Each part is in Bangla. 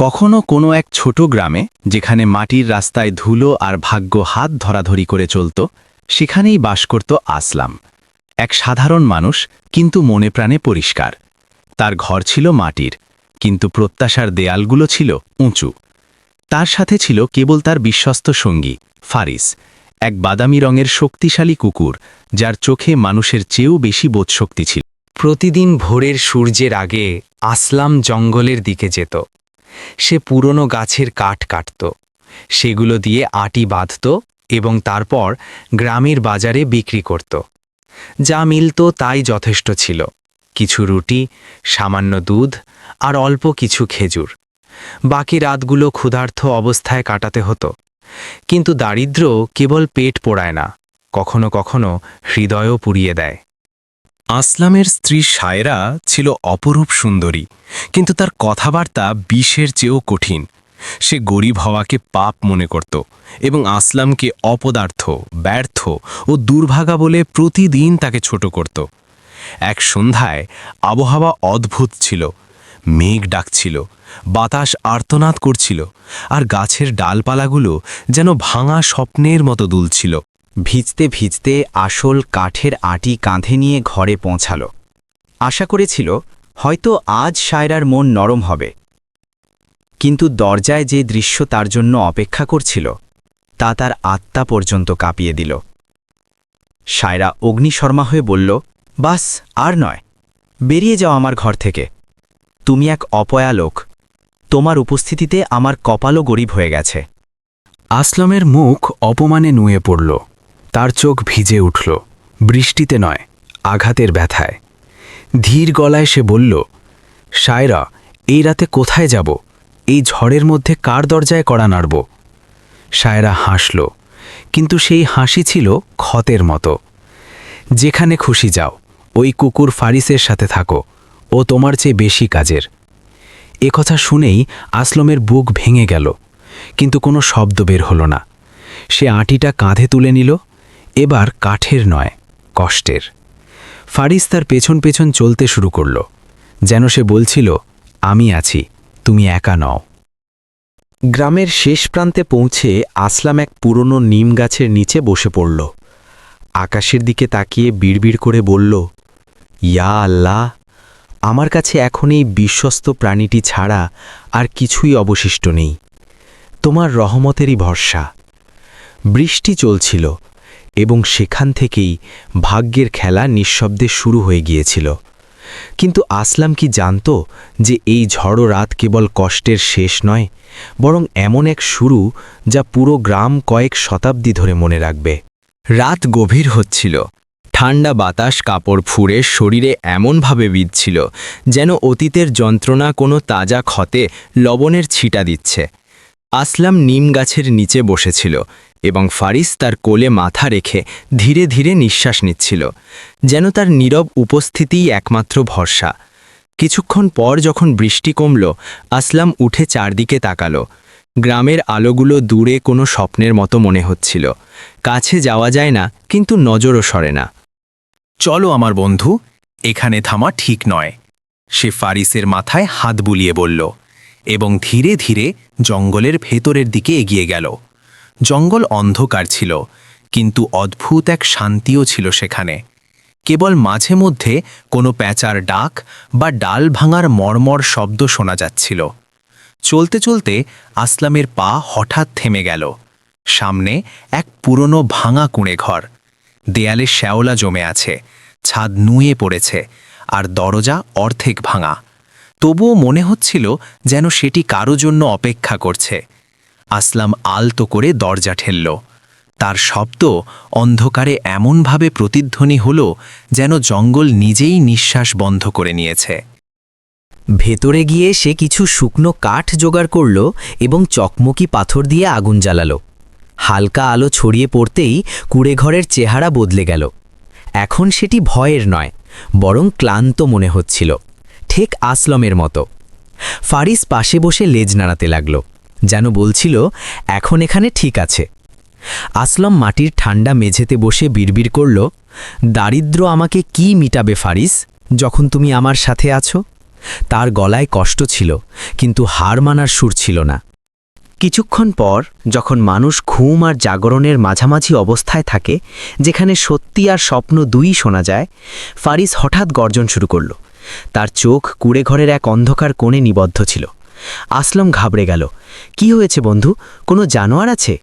কখনো কোনো এক ছোট গ্রামে যেখানে মাটির রাস্তায় ধুলো আর ভাগ্য হাত ধরাধরি করে চলত, সেখানেই বাস করত আসলাম। এক সাধারণ মানুষ, কিন্তু মনে প্রাণে পরিষ্কার। তার ঘর ছিল মাটির, কিন্তু প্রত্যাশার দেয়ালগুলো ছিল উঁচু। তার সাথে ছিল কেবল তার বিশ্বস্ত সঙ্গী ফারিস, এক বাদামি রঙের শক্তিশালী কুকুর, যার চোখে মানুষের চেয়েও বেশি বোধশক্তি ছিল। প্রতিদিন ভোরের সূর্যের আগে আসলাম জঙ্গলের দিকে যেত। সে পুরনো গাছের কাঠ কাটত, সেগুলো দিয়ে আটি বাঁধত এবং তারপর গ্রামের বাজারে বিক্রি করত। যা মিলত তাই যথেষ্ট ছিল, কিছু রুটি, সামান্য দুধ আর অল্প কিছু খেজুর। বাকি রাতগুলো ক্ষুধার্ত অবস্থায় কাটাতে হতো। কিন্তু দারিদ্র্য কেবল পেট পোড়ায় না, কখনো কখনো হৃদয়ও পুড়িয়ে দেয়। আসলামের স্ত্রী সায়রা ছিল অপরূপ সুন্দরী, কিন্তু তার কথাবার্তা বিষের চেয়েও কঠিন। সে গরিব হওয়াকে পাপ মনে করত এবং আসলামকে অপদার্থ, ব্যর্থ ও দুর্ভাগা বলে প্রতিদিন তাকে ছোট করত। এক সন্ধ্যায় আবহাওয়া অদ্ভুত ছিল। মেঘ ডাকছিল, বাতাস আর্তনাদ করছিল, আর গাছের ডালপালাগুলো যেন ভাঙা স্বপ্নের মতো দুলছিল। ভিজতে ভিজতে আসল কাঠের আটি কাঁধে নিয়ে ঘরে পৌঁছাল। আশা করেছিল হয়তো আজ সায়রার মন নরম হবে, কিন্তু দরজায় যে দৃশ্য তার জন্য অপেক্ষা করছিল তা তার আত্মা পর্যন্ত কাঁপিয়ে দিল। সায়রা অগ্নিশর্মা হয়ে বলল, বাস আর নয়, বেরিয়ে যাও আমার ঘর থেকে। তুমি এক অপয়া লোক, তোমার উপস্থিতিতে আমার কপালও গরিব হয়ে গেছে। আসলামের মুখ অপমানে নুয়ে পড়ল, তার চোখ ভিজে উঠল, বৃষ্টিতে নয়, আঘাতের ব্যথায়। ধীর গলায় সে বলল, সায়রা, এই রাতে কোথায় যাব? এই ঝড়ের মধ্যে কার দরজায় কড়া নাড়ব? সায়রা হাসল, কিন্তু সেই হাসি ছিল ক্ষতের মতো। যেখানে খুশি যাও, ওই কুকুর ফারিসের সাথে থাকো, ও তোমার চেয়ে বেশি কাজের। কথা শুনেই আসলামের বুক ভেঙে গেল, কিন্তু কোনো শব্দ বের হল না। সে আটিটা কাঁধে তুলে নিল, এবার কাঠের নয়, কষ্টের। ফারিস তার পেছন পেছন চলতে শুরু করল, যেন সে বলছিল, আমি আছি, তুমি একা নও। গ্রামের শেষ প্রান্তে পৌঁছে আসলাম এক পুরনো নিম গাছের নিচে বসে পড়ল। আকাশের দিকে তাকিয়ে বিড়বিড় করে বলল, ইয়া আল্লাহ, আমার কাছে এখন এই বিশ্বস্ত প্রাণীটি ছাড়া আর কিছুই অবশিষ্ট নেই। তোমার রহমতেরই ভরসা। বৃষ্টি চলছিল এবং সেখান থেকেই ভাগ্যের খেলা নিঃশব্দে শুরু হয়ে গিয়েছিল। কিন্তু আসলাম কি জানত যে এই ঝড়ো রাত কেবল কষ্টের শেষ নয়, বরং এমন এক শুরু যা পুরো গ্রাম কয়েক শতাব্দী ধরে মনে রাখবে। রাত গভীর হচ্ছিল, ঠান্ডা বাতাস কাপড় ফুঁড়ে শরীরে এমনভাবে বিঁধছিল যেন অতীতের যন্ত্রণা কোনো তাজা ক্ষতে লবণের ছিটা দিচ্ছে। আসলাম নিম গাছের নিচে বসেছিল এবং ফারিস তার কোলে মাথা রেখে ধীরে ধীরে নিঃশ্বাস নিচ্ছিল, যেন তার নীরব উপস্থিতিই একমাত্র ভরসা। কিছুক্ষণ পর যখন বৃষ্টি কমল, আসলাম উঠে চারদিকে তাকাল। গ্রামের আলোগুলো দূরে কোনো স্বপ্নের মতো মনে হচ্ছিল। কাছে যাওয়া যায় না, কিন্তু নজরও সরে না। চলো আমার বন্ধু, এখানে থামা ঠিক নয়, সে ফারিসের মাথায় হাত বুলিয়ে বলল, এবং ধীরে ধীরে জঙ্গলের ভেতরের দিকে এগিয়ে গেল। জঙ্গল অন্ধকার ছিল, কিন্তু অদ্ভুত এক শান্তিও ছিল সেখানে। কেবল মাঝে মধ্যে কোনো প্যাঁচার ডাক বা ডাল ভাঙার মর্মর শব্দ শোনা যাচ্ছিল। চলতে চলতে আসলামের পা হঠাৎ থেমে গেল। সামনে এক পুরনো ভাঙা কুঁড়ে ঘর। দেয়ালে শ্যাওলা জমে আছে, ছাদ নুয়ে পড়েছে, আর দরজা অর্ধেক ভাঙা। তবুও মনে হচ্ছিল যেন সেটি কারো জন্য অপেক্ষা করছে। আসলাম আলতো করে দরজা ঠেলল। তার শব্দ অন্ধকারে এমনভাবে প্রতিধ্বনি হল যেন জঙ্গল নিজেই নিঃশ্বাস বন্ধ করে নিয়েছে। ভেতরে গিয়ে সে কিছু শুকনো কাঠ জোগাড় করল এবং চকমকি পাথর দিয়ে আগুন জ্বালাল। হালকা আলো ছড়িয়ে পড়তেই কুঁড়েঘরের চেহারা বদলে গেল। এখন সেটি ভয়ের নয়, বরং ক্লান্ত মনে হচ্ছিল, ঠিক আসলামের মতো। ফারিস পাশে বসে লেজ নাড়াতে লাগল, যেন বলছিল, এখন এখানে ঠিক আছে। আসলাম মাটির ঠান্ডা মেঝেতে বসে বিড়বিড় করল, দারিদ্র্য আমাকে কি মিটাবে ফারিস, যখন তুমি আমার সাথে আছো? তার গলায় কষ্ট ছিল, কিন্তু হার মানার সুর ছিল না। কিছুক্ষণ পর যখন মানুষ ঘুম আর জাগরণের মাঝামাঝি অবস্থায় থাকে, যেখানে সত্যি আর স্বপ্ন দুইই শোনা যায়, ফারিস হঠাৎ গর্জন শুরু করল। তার চোখ কুঁড়েঘরের এক অন্ধকার কোণে নিবদ্ধ ছিল। আসলম ঘাবড়ে গেল। কি হয়েছে বন্ধু, কোনো জানোয়ার আছে?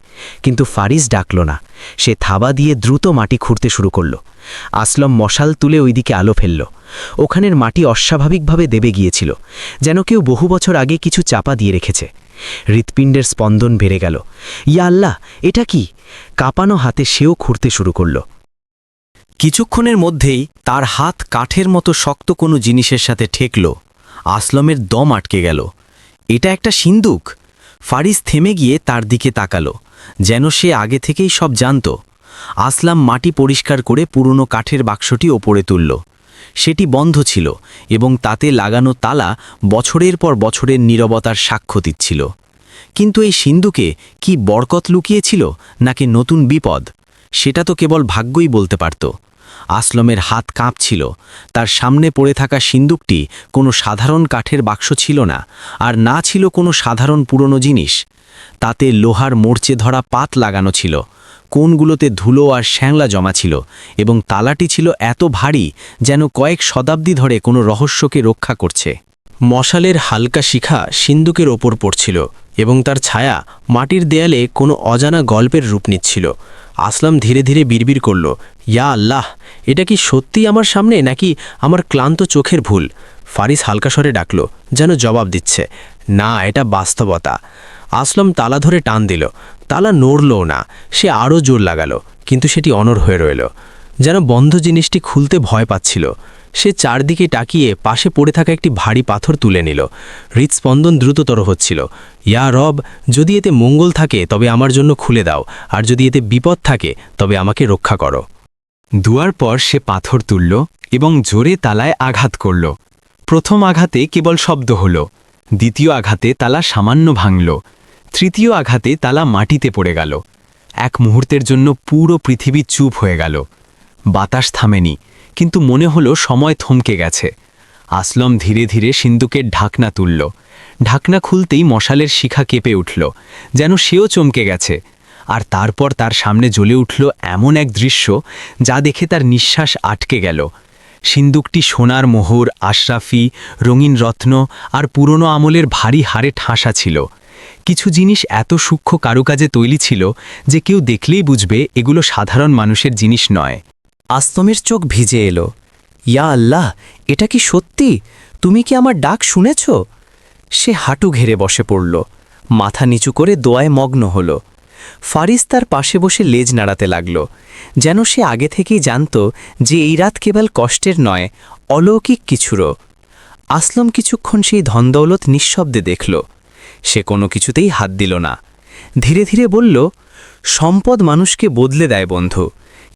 কিন্তু ফারিস ডাকল না। সে থাবা দিয়ে দ্রুত মাটি খুঁড়তে শুরু করল। আসলম মশাল তুলে ওইদিকে আলো ফেলল। ওখানের মাটি অস্বাভাবিকভাবে দেবে গিয়েছিল, যেন কেউ বহু বছর আগে কিছু চাপা দিয়ে রেখেছে। হৃৎপিণ্ডের স্পন্দন বেড়ে গেল। ইয়া আল্লাহ, এটা কি? কাঁপানো হাতে সেও খুঁড়তে শুরু করল। কিছুক্ষণের মধ্যেই তার হাত কাঠের মতো শক্ত কোনো জিনিসের সাথে ঠেকল। আসলমের দম আটকে গেল। এটা একটা সিন্দুক। ফারিস থেমে গিয়ে তার দিকে তাকালো, যেন সে আগে থেকেই সব জানত। আসলাম মাটি পরিষ্কার করে পুরনো কাঠের বাক্সটি ওপরে তুলল। সেটি বন্ধ ছিল এবং তাতে লাগানো তালা বছরের পর বছরের নীরবতার সাক্ষ্য দিচ্ছিল। কিন্তু এই সিন্দুকে কি বরকত লুকিয়েছিল, নাকি নতুন বিপদ? সেটা তো কেবল ভাগ্যই বলতে পারত। আসলমের হাত কাঁপছিল। তার সামনে পড়ে থাকা সিন্দুকটি কোনো সাধারণ কাঠের বাক্স ছিল না, আর না ছিল কোনো সাধারণ পুরনো জিনিস। তাতে লোহার মোর্চে ধরা পাত লাগানো ছিল, কোণগুলোতে ধুলো আর শ্যাংলা জমা ছিল, এবং তালাটি ছিল এত ভারী যেন কয়েক শতাব্দী ধরে কোনো রহস্যকে রক্ষা করছে। মশালের হালকা শিখা সিন্দুকের ওপর পড়ছিল এবং তার ছায়া মাটির দেয়ালে কোনো অজানা গল্পের রূপ নিচ্ছিল। আসলাম ধীরে ধীরে বিড়বিড় করল, ইয়া আল্লাহ, এটা কি সত্যি আমার সামনে, নাকি আমার ক্লান্ত চোখের ভুল? ফারিস হালকা স্বরে ডাকল, যেন জবাব দিচ্ছে, না, এটা বাস্তবতা। আসলাম তালা ধরে টান দিল। তালা নড়লও না। সে আরও জোর লাগালো, কিন্তু সেটি অনড় হয়ে রইল, যেন বন্ধ জিনিসটি খুলতে ভয় পাচ্ছিল। সে চারদিকে তাকিয়ে পাশে পড়ে থাকা একটি ভারী পাথর তুলে নিল। হৃৎস্পন্দন দ্রুততর হচ্ছিল। ইয়া রব, যদি এতে মঙ্গল থাকে তবে আমার জন্য খুলে দাও, আর যদি এতে বিপদ থাকে তবে আমাকে রক্ষা করো। দুয়ার পর সে পাথর তুলল এবং জোরে তালায় আঘাত করল। প্রথম আঘাতে কেবল শব্দ হল, দ্বিতীয় আঘাতে তালা সামান্য ভাঙল, তৃতীয় আঘাতে তালা মাটিতে পড়ে গেল। এক মুহূর্তের জন্য পুরো পৃথিবী চুপ হয়ে গেল। বাতাস থামেনি, কিন্তু মনে হলো সময় থমকে গেছে। আসলম ধীরে ধীরে সিন্দুকের ঢাকনা তুলল। ঢাকনা খুলতেই মশালের শিখা কেঁপে উঠল, যেন সেও চমকে গেছে। আর তারপর তার সামনে জ্বলে উঠল এমন এক দৃশ্য যা দেখে তার নিঃশ্বাস আটকে গেল। সিন্দুকটি সোনার মোহর, আশরাফি, রঙিন রত্ন আর পুরনো আমলের ভারী হাড়ে ঠাসা ছিল। কিছু জিনিস এত সূক্ষ্ম কারুকাজে তৈরি ছিল যে কেউ দেখলেই বুঝবে এগুলো সাধারণ মানুষের জিনিস নয়। আসলমের চোখ ভিজে এলো। ইয়া আল্লাহ, এটা কি সত্যি? তুমি কি আমার ডাক শুনেছ? সে হাঁটু ঘেরে বসে পড়ল, মাথা নিচু করে দোয়ায় মগ্ন হল। ফারিস তার পাশে বসে লেজ নাড়াতে লাগল, যেন সে আগে থেকেই জানত যে এই রাত কেবল কষ্টের নয়, অলৌকিক কিছুরও। আসলম কিছুক্ষণ সেই ধনদৌলত নিঃশব্দে দেখল। সে কোনো কিছুতেই হাত দিল না। ধীরে ধীরে বলল, সম্পদ মানুষকে বদলে দেয় বন্ধু,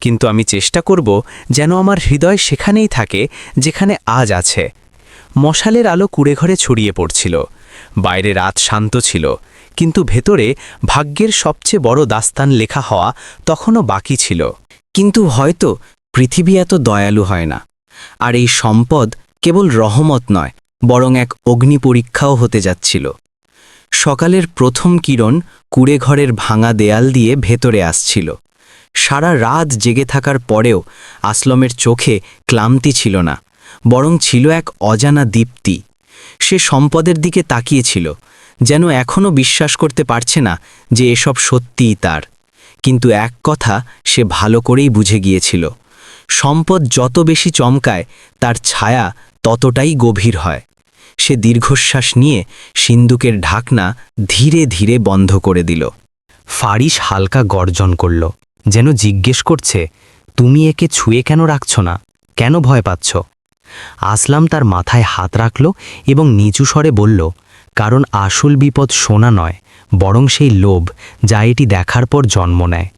কিন্তু আমি চেষ্টা করব যেন আমার হৃদয় সেখানেই থাকে যেখানে আজ আছে। মশালের আলো কুঁড়েঘরে ছড়িয়ে পড়ছিল। বাইরে রাত শান্ত ছিল, কিন্তু ভেতরে ভাগ্যের সবচেয়ে বড় দাস্তান লেখা হওয়া তখনও বাকি ছিল। কিন্তু হয়তো পৃথিবী এত দয়ালু হয় না, আর এই সম্পদ কেবল রহমত নয়, বরং এক অগ্নি পরীক্ষাও হতে যাচ্ছিল। সকালের প্রথম কিরণ কুঁড়েঘরের ভাঙা দেয়াল দিয়ে ভেতরে আসছিল। সারা রাত জেগে থাকার পরেও আসলমের চোখে ক্লান্তি ছিল না, বরং ছিল এক অজানা দীপ্তি। সে সম্পদের দিকে তাকিয়েছিল, যেন এখনও বিশ্বাস করতে পারছে না যে এসব সত্যিই তার। কিন্তু এক কথা সে ভালো করেই বুঝে গিয়েছিল, সম্পদ যত বেশি চমকায় তার ছায়া ততটাই গভীর হয়। সে দীর্ঘশ্বাস নিয়ে সিন্দুকের ঢাকনা ধীরে ধীরে বন্ধ করে দিল। ফারিস হালকা গর্জন করল, যেন জিজ্ঞেস করছে, তুমি একে ছুঁয়ে কেন রাখছ না? কেন ভয় পাচ্ছ? আসলাম তার মাথায় হাত রাখল এবং নিচু স্বরে বলল, কারণ আসল বিপদ সোনা নয়, বরং সেই লোভ যা এটি দেখার পর জন্ম নেয়।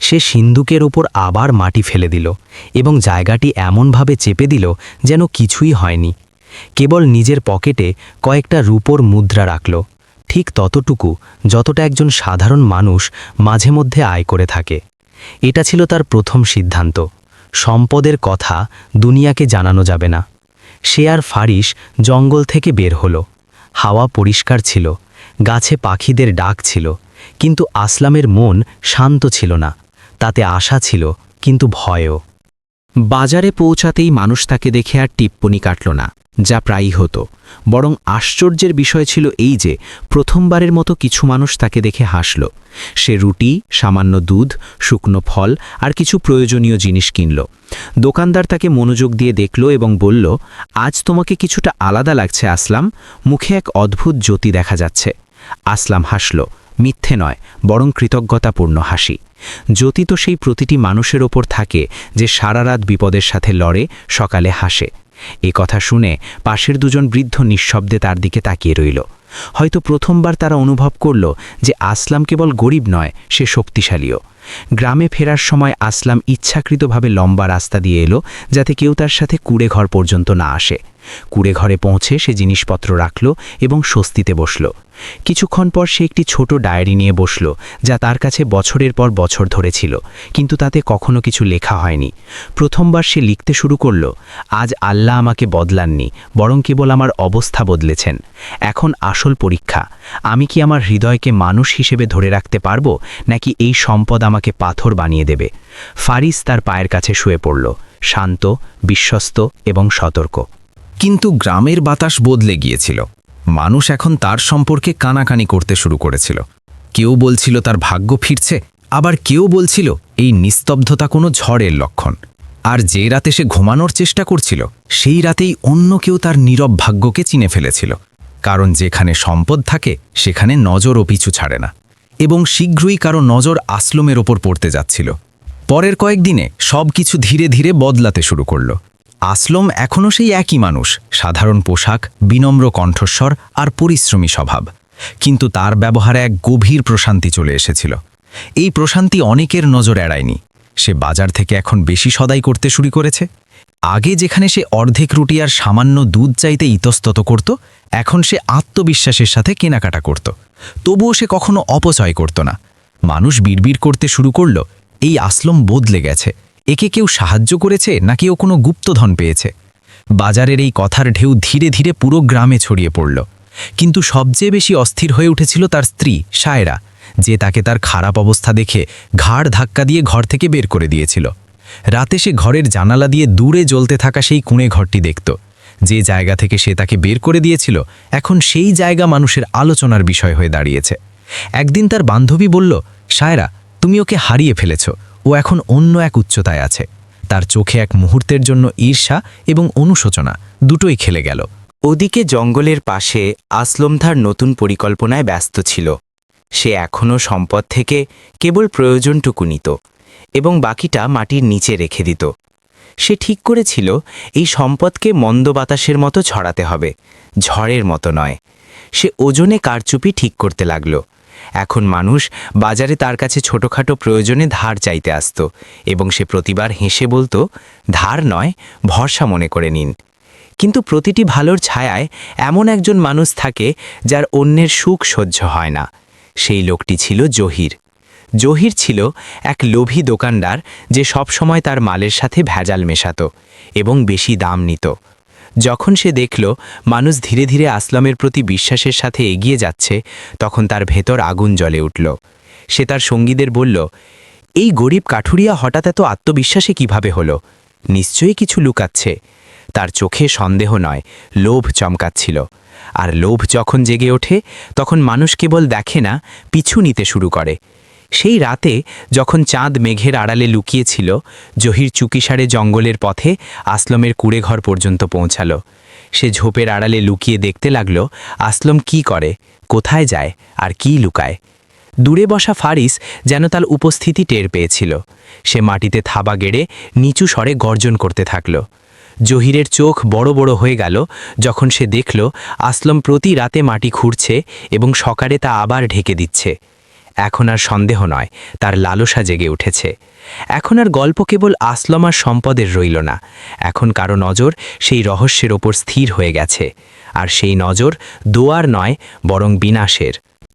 সে সিন্দুকের ওপর আবার মাটি ফেলে দিল এবং জায়গাটি এমনভাবে চেপে দিল যেন কিছুই হয়নি। কেবল নিজের পকেটে কয়েকটা রূপোর মুদ্রা রাখল, ঠিক ততটুকু যতটা একজন সাধারণ মানুষ মাঝে মধ্যে আয় করে থাকে। এটা ছিল তার প্রথম সিদ্ধান্ত, সম্পদের কথা দুনিয়াকে জানানো যাবে না। সে আর ফারিস জঙ্গল থেকে বের হলো। হাওয়া পরিষ্কার ছিল, গাছে পাখিদের ডাক ছিল, কিন্তু আসলামের মন শান্ত ছিল না। তাতে আশা ছিল, কিন্তু ভয়ও। বাজারে পৌঁছাতেই মানুষ তাকে দেখে আর টিপ্পনি কাটল না, যা প্রায়ই হতো। বরং আশ্চর্যের বিষয় ছিল এই যে প্রথমবারের মতো কিছু মানুষ তাকে দেখে হাসল। সে রুটি, সামান্য দুধ, শুকনো ফল আর কিছু প্রয়োজনীয় জিনিস কিনল। দোকানদার তাকে মনোযোগ দিয়ে দেখল এবং বলল, আজ তোমাকে কিছুটা আলাদা লাগছে আসলাম, মুখে এক অদ্ভুত জ্যোতি দেখা যাচ্ছে। আসলাম হাসল, মিথ্যে নয়, বরং কৃতজ্ঞতাপূর্ণ হাসি। জ্যোতি তো সেই প্রতিটি মানুষের ওপর থাকে যে সারা রাত বিপদের সাথে লড়ে, সকালে হাসে। এ কথা শুনে পাশের দুজন বৃদ্ধ নিঃশব্দে তার দিকে তাকিয়ে রইল। হয়তো প্রথমবার তারা অনুভব করল যে আসলাম কেবল গরিব নয়, সে শক্তিশালীও। গ্রামে ফেরার সময় আসলাম ইচ্ছাকৃতভাবে লম্বা রাস্তা দিয়ে এলো, যাতে কেউ তার সাথে কুড়ে ঘর পর্যন্ত না আসে। কুড়ে ঘরে পৌঁছে সে জিনিসপত্র রাখল এবং স্বস্তিতে বসল। কিছুক্ষণ পর সে একটি ছোট ডায়েরি নিয়ে বসল, যা তার কাছে বছরের পর বছর ধরেছিল, কিন্তু তাতে কখনো কিছু লেখা হয়নি। প্রথমবার সে লিখতে শুরু করল, আজ আল্লাহ আমাকে বদলাননি, বরং কেবল আমার অবস্থা বদলেছেন। এখন আসল পরীক্ষা, আমি কি আমার হৃদয়কে মানুষ হিসেবে ধরে রাখতে পারবো, নাকি এই সম্পদ আমাকে পাথর বানিয়ে দেবে? ফারিস তার পায়ের কাছে শুয়ে পড়ল, শান্ত, বিশ্বস্ত এবং সতর্ক। কিন্তু গ্রামের বাতাস বদলে গিয়েছিল। মানুষ এখন তার সম্পর্কে কানাকানি করতে শুরু করেছিল। কেউ বলছিল তার ভাগ্য ফিরছে, আবার কেউ বলছিল এই নিস্তব্ধতা কোনো ঝড়ের লক্ষণ। আর যে রাতে সে ঘুমানোর চেষ্টা করছিল, সেই রাতেই অন্য কেউ তার নীরব ভাগ্যকে চিনে ফেলেছিল। কারণ যেখানে সম্পদ থাকে সেখানে নজরও পিছু ছাড়ে না। এবং শীঘ্রই কারো নজর আসলামের ওপর পড়তে যাচ্ছিল। পরের কয়েকদিনে সব কিছু ধীরে ধীরে বদলাতে শুরু করল। আসলাম এখনও সেই একই মানুষ, সাধারণ পোশাক, বিনম্র কণ্ঠস্বর আর পরিশ্রমী স্বভাব। কিন্তু তার ব্যবহারে এক গভীর প্রশান্তি চলে এসেছিল। এই প্রশান্তি অনেকের নজর এড়ায়নি। সে বাজার থেকে এখন বেশি সদাই করতে শুরু করেছে। আগে যেখানে সে অর্ধেক রুটি আর সামান্য দুধ চাইতে ইতস্তত করত, এখন সে আত্মবিশ্বাসের সাথে কেনাকাটা করত। তবুও সে কখনো অপচয় করত না। মানুষ বিড়বিড় করতে শুরু করল, এই আসলাম বদলে গেছে। একে কেউ সাহায্য করেছে নাকি ও কোনো গুপ্তধন পেয়েছে? বাজারের এই কথার ঢেউ ধীরে ধীরে পুরো গ্রামে ছড়িয়ে পড়ল। কিন্তু সবচেয়ে বেশি অস্থির হয়ে উঠেছিল তার স্ত্রী শায়রা, যে তাকে তার খারাপ অবস্থা দেখে ঘাড় ধাক্কা দিয়ে ঘর থেকে বের করে দিয়েছিল। রাতে সে ঘরের জানালা দিয়ে দূরে জ্বলতে থাকা সেই কুঁড়ে ঘরটি দেখত। যে জায়গা থেকে সে তাকে বের করে দিয়েছিল, এখন সেই জায়গা মানুষের আলোচনার বিষয় হয়ে দাঁড়িয়েছে। একদিন তার বান্ধবী বলল, শায়রা, তুমি ওকে হারিয়ে ফেলেছ, ও এখন অন্য এক উচ্চতায় আছে। তার চোখে এক মুহূর্তের জন্য ঈর্ষা এবং অনুশোচনা দুটোই খেলে গেল। ওদিকে জঙ্গলের পাশে আসলাম তার নতুন পরিকল্পনায় ব্যস্ত ছিল। সে এখনও সম্পদ থেকে কেবল প্রয়োজনটুকু নিত এবং বাকিটা মাটির নিচে রেখে দিত। সে ঠিক করেছিল এই সম্পদকে মন্দ বাতাসের মতো ছড়াতে হবে, ঝড়ের মতো নয়। সে ওজনে কারচুপি ঠিক করতে লাগল। এখন মানুষ বাজারে তার কাছে ছোটখাটো প্রয়োজনে ধার চাইতে আসত এবং সে প্রতিবার হেসে বলতো, ধার নয়, ভরসা মনে করে নিন। কিন্তু প্রতিটি ভালোর ছায়ায় এমন একজন মানুষ থাকে যার অন্যের সুখ সহ্য হয় না। সেই লোকটি ছিল জহির। জহির ছিল এক লোভী দোকানদার যে সবসময় তার মালের সাথে ভেজাল মেশাতো এবং বেশি দাম নিত। যখন সে দেখল মানুষ ধীরে ধীরে আসলামের প্রতি বিশ্বাসের সাথে এগিয়ে যাচ্ছে, তখন তার ভেতর আগুন জ্বলে উঠল। সে তার সঙ্গীদের বলল, এই গরিব কাঠুরিয়া হঠাৎ এত আত্মবিশ্বাসে কিভাবে হলো? নিশ্চয়ই কিছু লুকাচ্ছে। তার চোখে সন্দেহ নয়, লোভ চমকাচ্ছিল। আর লোভ যখন জেগে ওঠে, তখন মানুষ কেবল দেখে না, পিছু নিতে শুরু করে। সেই রাতে যখন চাঁদ মেঘের আড়ালে লুকিয়েছিল, জহির চুকিসারে জঙ্গলের পথে আসলামের কুড়েঘর পর্যন্ত পৌঁছালো। সে ঝোপের আড়ালে লুকিয়ে দেখতে লাগল আসলাম কি করে, কোথায় যায় আর কি লুকায়। দূরে বসা ফারিস যেন তার উপস্থিতি টের পেয়েছিল। সে মাটিতে থাবা গেড়ে নিচু স্বরে গর্জন করতে থাকল। জহিরের চোখ বড় বড় হয়ে গেল যখন সে দেখল আসলাম প্রতি রাতে মাটি খুঁড়ছে এবং সকালে তা আবার ঢেকে দিচ্ছে। এখন আর সন্দেহ নয়, তার লালসা জেগে উঠেছে। এখন আর গল্প কেবল আসলাম আর সম্পদের রইল না। এখন কারো নজর সেই রহস্যের ওপর স্থির হয়ে গেছে, আর সেই নজর দোয়ার নয়, বরং বিনাশের।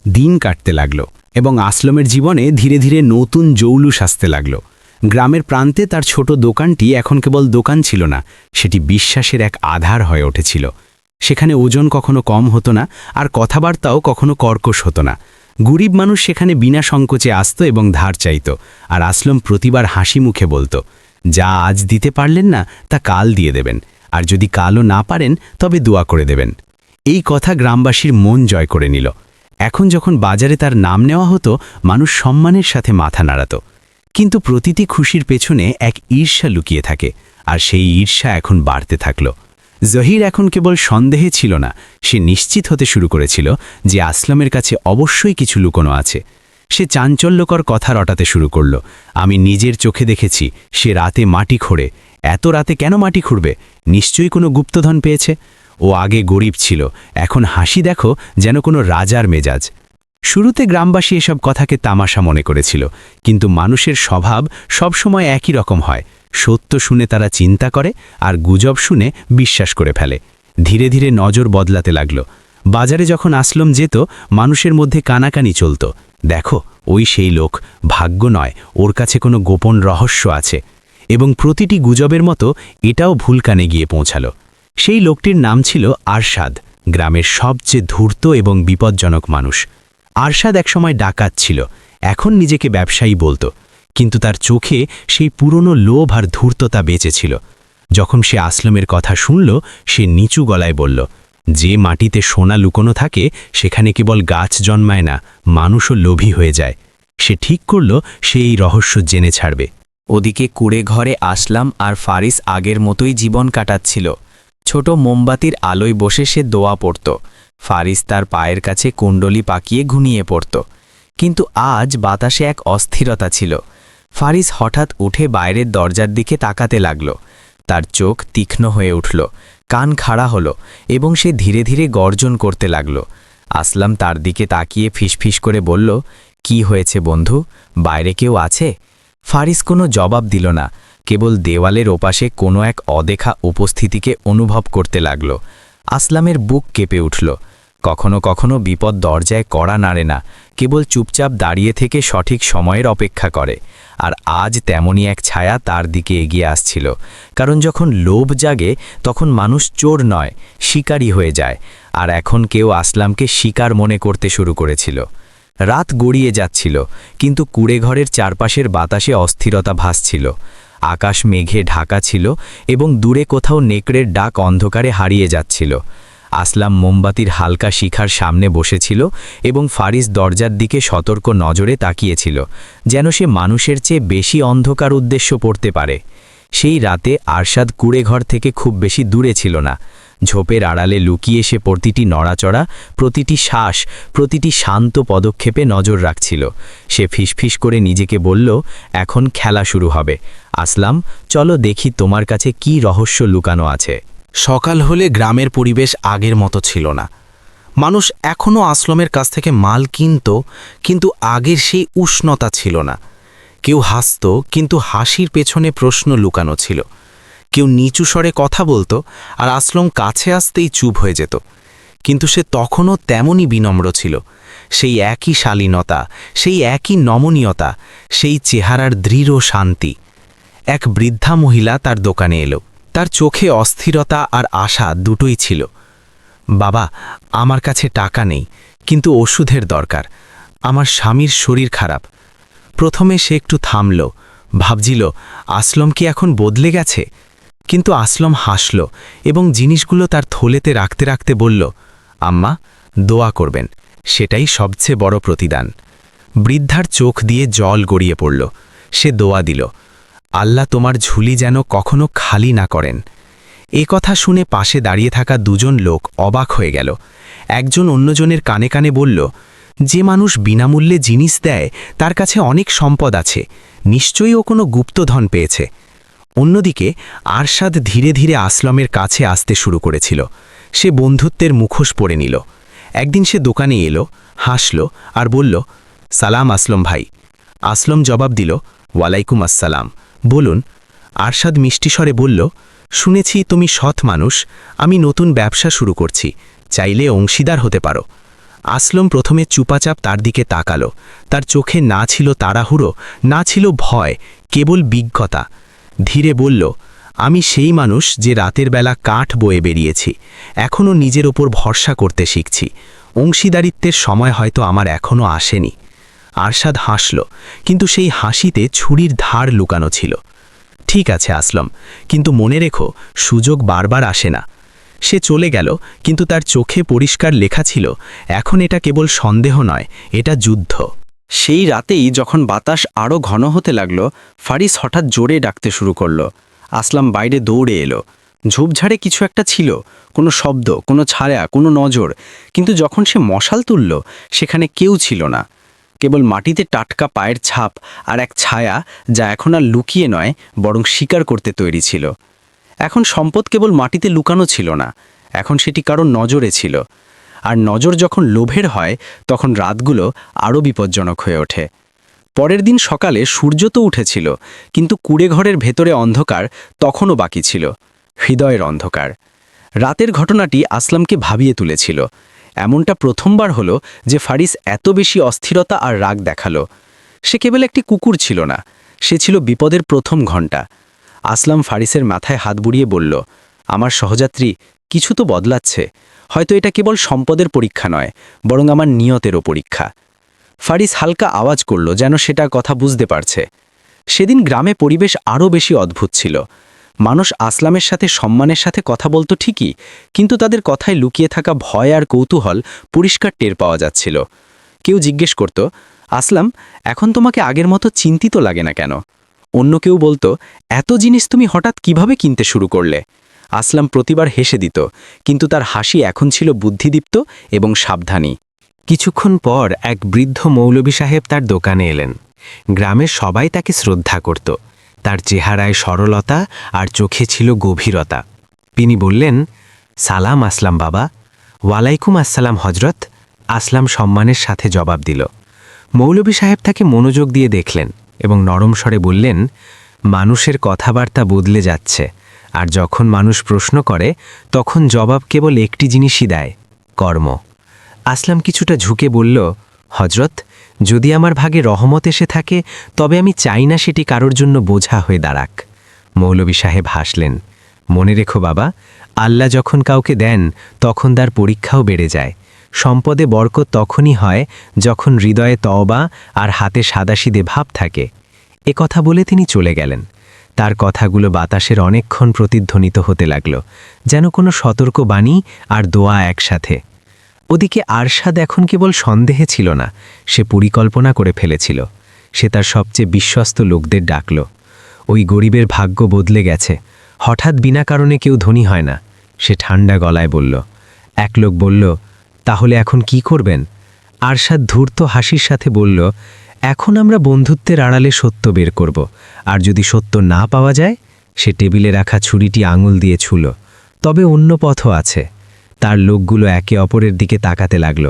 দিন কাটতে লাগল এবং আসলামের জীবনে ধীরে ধীরে নতুন জৌলুস আসতে লাগল। গ্রামের প্রান্তে তার ছোট দোকানটি এখন কেবল দোকান ছিল না, সেটি বিশ্বাসের এক আধার হয়ে উঠেছিল। সেখানে ওজন কখনো কম হতো না, আর কথাবার্তাও কখনো কর্কশ হতো না। গরিব মানুষ সেখানে বিনা সংকোচে আসত এবং ধার চাইত, আর আসলম প্রতিবার হাসি মুখে বলতো, যা আজ দিতে পারলেন না তা কাল দিয়ে দেবেন, আর যদি কালও না পারেন তবে দোয়া করে দেবেন। এই কথা গ্রামবাসীর মন জয় করে নিল। এখন যখন বাজারে তার নাম নেওয়া হতো, মানুষ সম্মানের সাথে মাথা নাড়াত। কিন্তু প্রতিটি খুশির পেছনে এক ঈর্ষা লুকিয়ে থাকে, আর সেই ঈর্ষা এখন বাড়তে থাকল। জহির এখন কেবল সন্দেহে ছিল না, সে নিশ্চিত হতে শুরু করেছিল যে আসলামের কাছে অবশ্যই কিছু লুকোনো আছে। সে চাঞ্চল্যকর কথা রটাতে শুরু করল। আমি নিজের চোখে দেখেছি সে রাতে মাটি খোঁড়ে। এত রাতে কেন মাটি খুঁড়বে? নিশ্চয়ই কোনো গুপ্তধন পেয়েছে। ও আগে গরিব ছিল, এখন হাসি দেখো যেন কোনো রাজার মেজাজ। শুরুতে গ্রামবাসী এসব কথাকে তামাশা মনে করেছিল, কিন্তু মানুষের স্বভাব সবসময় একই রকম হয়। সত্য শুনে তারা চিন্তা করে, আর গুজব শুনে বিশ্বাস করে ফেলে। ধীরে ধীরে নজর বদলাতে লাগল। বাজারে যখন আসলম যেত, মানুষের মধ্যে কানাকানি চলত, দেখো ওই সেই লোক, ভাগ্য নয়, ওর কাছে কোনো গোপন রহস্য আছে। এবং প্রতিটি গুজবের মতো এটাও ভুল কানে গিয়ে পৌঁছালো। সেই লোকটির নাম ছিল আরশাদ, গ্রামের সবচেয়ে ধূর্ত এবং বিপজ্জনক মানুষ। আরশাদ একসময় ডাকাত ছিল, এখন নিজেকে ব্যবসায়ী বলতো, কিন্তু তার চোখে সেই পুরনো লোভ আর ধূর্ততা বেঁচে ছিল। যখন সে আসলমের কথা শুনল, সে নিচু গলায় বলল, যে মাটিতে সোনা লুকোনো থাকে সেখানে কেবল গাছ জন্মায় না, মানুষও লোভী হয়ে যায়। সে ঠিক করল সে এই রহস্য জেনে ছাড়বে। ওদিকে কুড়ে ঘরে আসলাম আর ফারিস আগের মতোই জীবন কাটাচ্ছিল। ছোট মোমবাতির আলোয় বসে সে দোয়া পড়ত। ফারিস তার পায়ের কাছে কুণ্ডলি পাকিয়ে ঘুমিয়ে পড়ত। কিন্তু আজ বাতাসে এক অস্থিরতা ছিল। ফারিস হঠাৎ উঠে বাইরের দরজার দিকে তাকাতে লাগল। তার চোখ তীক্ষ্ণ হয়ে উঠল, কান খাড়া হলো, এবং সে ধীরে ধীরে গর্জন করতে লাগল। আসলাম তার দিকে তাকিয়ে ফিসফিস করে বলল, কি হয়েছে বন্ধু, বাইরে কেউ আছে? ফারিস কোনো জবাব দিল না, কেবল দেওয়ালের ওপাশে কোনো এক অদেখা উপস্থিতিকে অনুভব করতে লাগল। আসলামের বুক কেঁপে উঠল। কখনো কখনো বিপদ দরজায় কড়া নাড়ে না, কেবল চুপচাপ দাঁড়িয়ে থেকে সঠিক সময়ের অপেক্ষা করে। আর আজ তেমনই এক ছায়া তার দিকে এগিয়ে আসছিল। কারণ যখন লোভ জাগে তখন মানুষ চোর নয়, শিকারী হয়ে যায়। আর এখন কেউ আসলামকে শিকার মনে করতে শুরু করেছিল। রাত গড়িয়ে যাচ্ছিল, কিন্তু কুড়েঘরের চারপাশের বাতাসে অস্থিরতা ভাসছিল। আকাশ মেঘে ঢাকা ছিল এবং দূরে কোথাও নেকড়ের ডাক অন্ধকারে হারিয়ে যাচ্ছিল। আসলাম মোমবাতির হালকা শিখার সামনে বসেছিল এবং ফারিস দরজার দিকে সতর্ক নজরে তাকিয়েছিল, যেন সে মানুষের চেয়ে বেশি অন্ধকার উদ্দেশ্য পড়তে পারে। সেই রাতে আরশাদ কুড়েঘর থেকে খুব বেশি দূরে ছিল না। ঝোপের আড়ালে লুকিয়ে সে প্রতিটি নড়াচড়া, প্রতিটি শ্বাস, প্রতিটি শান্ত পদক্ষেপে নজর রাখছিল। সে ফিসফিস করে নিজেকে বলল, এখন খেলা শুরু হবে। আসলাম, চলো দেখি তোমার কাছে কি রহস্য লুকানো আছে। সকাল হলে গ্রামের পরিবেশ আগের মতো ছিল না। মানুষ এখনও আসলমের কাছ থেকে মাল কিনত, কিন্তু আগের সেই উষ্ণতা ছিল না। কেউ হাসত, কিন্তু হাসির পেছনে প্রশ্ন লুকানো ছিল। কেউ নিচু স্বরে কথা বলতো, আর আসলম কাছে আসতেই চুপ হয়ে যেত। কিন্তু সে তখনও তেমনই বিনম্র ছিল। সেই একই শালীনতা, সেই একই নমনীয়তা, সেই চেহারার দৃঢ় শান্তি। এক বৃদ্ধা মহিলা তার দোকানে এলো। তার চোখে অস্থিরতা আর আশা দুটোই ছিল। বাবা, আমার কাছে টাকা নেই, কিন্তু ওষুধের দরকার। আমার স্বামীর শরীর খারাপ। প্রথমে সে একটু থামল, ভাবছিল আসলম কি এখন বদলে গেছে। কিন্তু আসলম হাসল এবং জিনিসগুলো তার থলেতে রাখতে রাখতে বলল, আম্মা, দোয়া করবেন, সেটাই সবচেয়ে বড় প্রতিদান। বৃদ্ধার চোখ দিয়ে জল গড়িয়ে পড়ল। সে দোয়া দিল, আল্লাহ তোমার ঝুলি যেন কখনো খালি না করেন। এ কথা শুনে পাশে দাঁড়িয়ে থাকা দুজন লোক অবাক হয়ে গেল। একজন অন্যজনের কানে কানে বলল, যে মানুষ বিনামূল্যে জিনিস দেয় তার কাছে অনেক সম্পদ আছে, নিশ্চয়ই ও কোনো গুপ্তধন পেয়েছে। অন্যদিকে আরশাদ ধীরে ধীরে আসলমের কাছে আসতে শুরু করেছিল। সে বন্ধুত্বের মুখোশ পরে নিল। একদিন সে দোকানে এলো, হাসল আর বলল, সালাম আসলম ভাই। আসলম জবাব দিল, ওয়ালাইকুম আসসালাম, বলুন। আরশাদ মিষ্টি স্বরে বলল, শুনেছি তুমি সৎ মানুষ, আমি নতুন ব্যবসা শুরু করছি, চাইলে অংশীদার হতে পারো। আসলম প্রথমে চুপাচাপ তার দিকে তাকালো। তার চোখে না ছিল তাড়াহুড়ো, না ছিল ভয়, কেবল বিজ্ঞতা। ধীরে বলল, আমি সেই মানুষ যে রাতের বেলা কাঠ বয়ে বেরিয়েছি, এখনও নিজের ওপর ভরসা করতে শিখছি। অংশীদারিত্বের সময় হয়তো আমার এখনও আসেনি। আরশাদ হাসল, কিন্তু সেই হাসিতে ছুরির ধার লুকানো ছিল। ঠিক আছে আসলম, কিন্তু মনে রেখো, সুযোগ বারবার আসে না। সে চলে গেল, কিন্তু তার চোখে পরিষ্কার লেখা ছিল, এখন এটা কেবল সন্দেহ নয়, এটা যুদ্ধ। সেই রাতেই যখন বাতাস আরও ঘন হতে লাগলো, ফারিস হঠাৎ জোরে ডাকতে শুরু করলো। আসলাম বাইরে দৌড়ে এলো। ঝোপঝাড়ে কিছু একটা ছিল, কোনো শব্দ, কোনো ছায়া, কোনো নজর। কিন্তু যখন সে মশাল তুলল, সেখানে কেউ ছিল না। কেবল মাটিতে টাটকা পায়ের ছাপ আর এক ছায়া, যা এখন আর লুকিয়ে নয়, বরং শিকার করতে তৈরি ছিল। এখন সম্পদ কেবল মাটিতে লুকানো ছিল না, এখন সেটি কারোর নজরে ছিল। আর নজর যখন লোভের হয়, তখন রাতগুলো আরও বিপজ্জনক হয়ে ওঠে। পরের দিন সকালে সূর্য তো উঠেছিল, কিন্তু কুঁড়েঘরের ভেতরে অন্ধকার তখনও বাকি ছিল, হৃদয়ের অন্ধকার। রাতের ঘটনাটি আসলামকে ভাবিয়ে তুলেছিল। এমনটা প্রথমবার হলো যে ফারিস এত বেশি অস্থিরতা আর রাগ দেখালো। সে কেবল একটি কুকুর ছিল না, সে ছিল বিপদের প্রথম ঘণ্টা। আসলাম ফারিসের মাথায় হাত বুড়িয়ে বলল, আমার সহযাত্রী, কিছু তো বদলাচ্ছে। হয়তো এটা কেবল সম্পদের পরীক্ষা নয়, বরং আমার নিয়তেরও পরীক্ষা। ফারিস হালকা আওয়াজ করল, যেন সেটা কথা বুঝতে পারছে। সেদিন গ্রামে পরিবেশ আরও বেশি অদ্ভুত ছিল। মানুষ আসলামের সাথে সম্মানের সাথে কথা বলতো ঠিকই, কিন্তু তাদের কথায় লুকিয়ে থাকা ভয় আর কৌতূহল পরিষ্কার টের পাওয়া যাচ্ছিল। কেউ জিজ্ঞেস করত, আসলাম, এখন তোমাকে আগের মতো চিন্তিত লাগে না কেন? অন্য কেউ বলতো, এত জিনিস তুমি হঠাৎ কিভাবে কিনতে শুরু করলে? আসলাম প্রতিবার হেসে দিত, কিন্তু তার হাসি এখন ছিল বুদ্ধিদীপ্ত এবং সাবধানী। কিছুক্ষণ পর এক বৃদ্ধ মৌলভী সাহেব তার দোকানে এলেন। গ্রামের সবাই তাকে শ্রদ্ধা করত। তার চেহারায় সরলতা আর চোখে ছিল গভীরতা। তিনি বললেন, সালাম আসলাম বাবা। ওয়ালাইকুম আসসালাম হজরত। আসলাম সম্মানের সাথে জবাব দিল। মৌলভী সাহেব তাকে মনোযোগ দিয়ে দেখলেন এবং নরম স্বরে বললেন, মানুষের কথাবার্তা বদলে যাচ্ছে, আর যখন মানুষ প্রশ্ন করে তখন জবাব কেবল একটি জিনিসই দেয়, কর্ম। আসলাম কিছুটা ঝুঁকে বলল, হজরত, যদি আমার ভাগে রহমত এসে থাকে, তবে আমি চাই না সেটি কারোর জন্য বোঝা হয়ে দাঁড়াক। মৌলভী সাহেব হাসলেন। মনে রেখো বাবা, আল্লাহ যখন কাউকে দেন, তখন তার পরীক্ষাও বেড়ে যায়। সম্পদে বরকত তখনই হয় যখন হৃদয়ে তওবা আর হাতে সাদাসিদে ভাব থাকে। এ কথা বলে তিনি চলে গেলেন। তার কথাগুলো বাতাসের অনেকক্ষণ প্রতিধ্বনিত হতে লাগল, যেন কোনো সতর্ক বাণী আর দোয়া একসাথে। ওদিকে আরশাদ এখন কেবল সন্দেহে ছিল না, সে পরিকল্পনা করে ফেলেছিল। সে তার সবচেয়ে বিশ্বস্ত লোকদের ডাকল। ওই গরিবের ভাগ্য বদলে গেছে, হঠাৎ বিনা কারণে কেউ ধনী হয় না, সে ঠান্ডা গলায় বলল। এক লোক বলল, তাহলে এখন কি করবেন? আরশাদ ধূর্ত হাসির সাথে বলল, এখন আমরা বন্ধুত্বের আড়ালে সত্য বের করব, আর যদি সত্য না পাওয়া যায়, সে টেবিলে রাখা ছুরিটি আঙুল দিয়ে ছুল। তবে অন্য পথও আছে। তার লোকগুলো একে অপরের দিকে তাকাতে লাগল।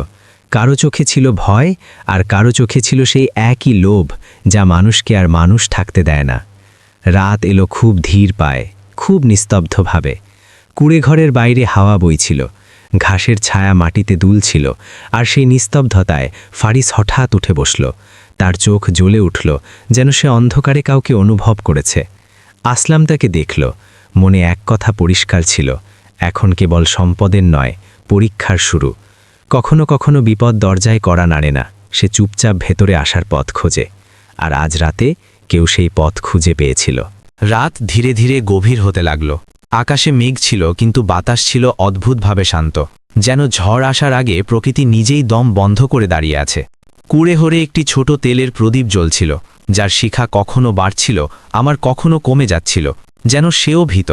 কারো চোখে ছিল ভয়, আর কারো চোখে ছিল সেই একই লোভ, যা মানুষকে আর মানুষ থাকতে দেয় না। রাত এলো খুব ধীর পায়ে, খুব নিস্তব্ধভাবে। কুঁড়েঘরের বাইরে হাওয়া বইছিল, ঘাসের ছায়া মাটিতে দুলছিল, আর সেই নিস্তব্ধতায় ফারিস হঠাৎ উঠে বসল। তার চোখ জ্বলে উঠল, যেন সে অন্ধকারে কাউকে অনুভব করেছে। আসলাম তাকে দেখল। মনে এক কথা পরিষ্কার ছিল, এখন কেবল সম্পদের নয়, পরীক্ষার শুরু। কখনো কখনো বিপদ দরজায় কড়া নাড়ে না, সে চুপচাপ ভেতরে আসার পথ খোঁজে। আর আজ রাতে কেউ সেই পথ খুঁজে পেয়েছিল। রাত ধীরে ধীরে গভীর হতে লাগল। আকাশে মেঘ ছিল, কিন্তু বাতাস ছিল অদ্ভুতভাবে শান্ত, যেন ঝড় আসার আগে প্রকৃতি নিজেই দম বন্ধ করে দাঁড়িয়ে আছে। কুঁড়েঘরে একটি ছোট তেলের প্রদীপ জ্বলছিল, যার শিখা কখনো বাড়ছিল, আমার কখনো কমে যাচ্ছিল, যেন সেও ভীত।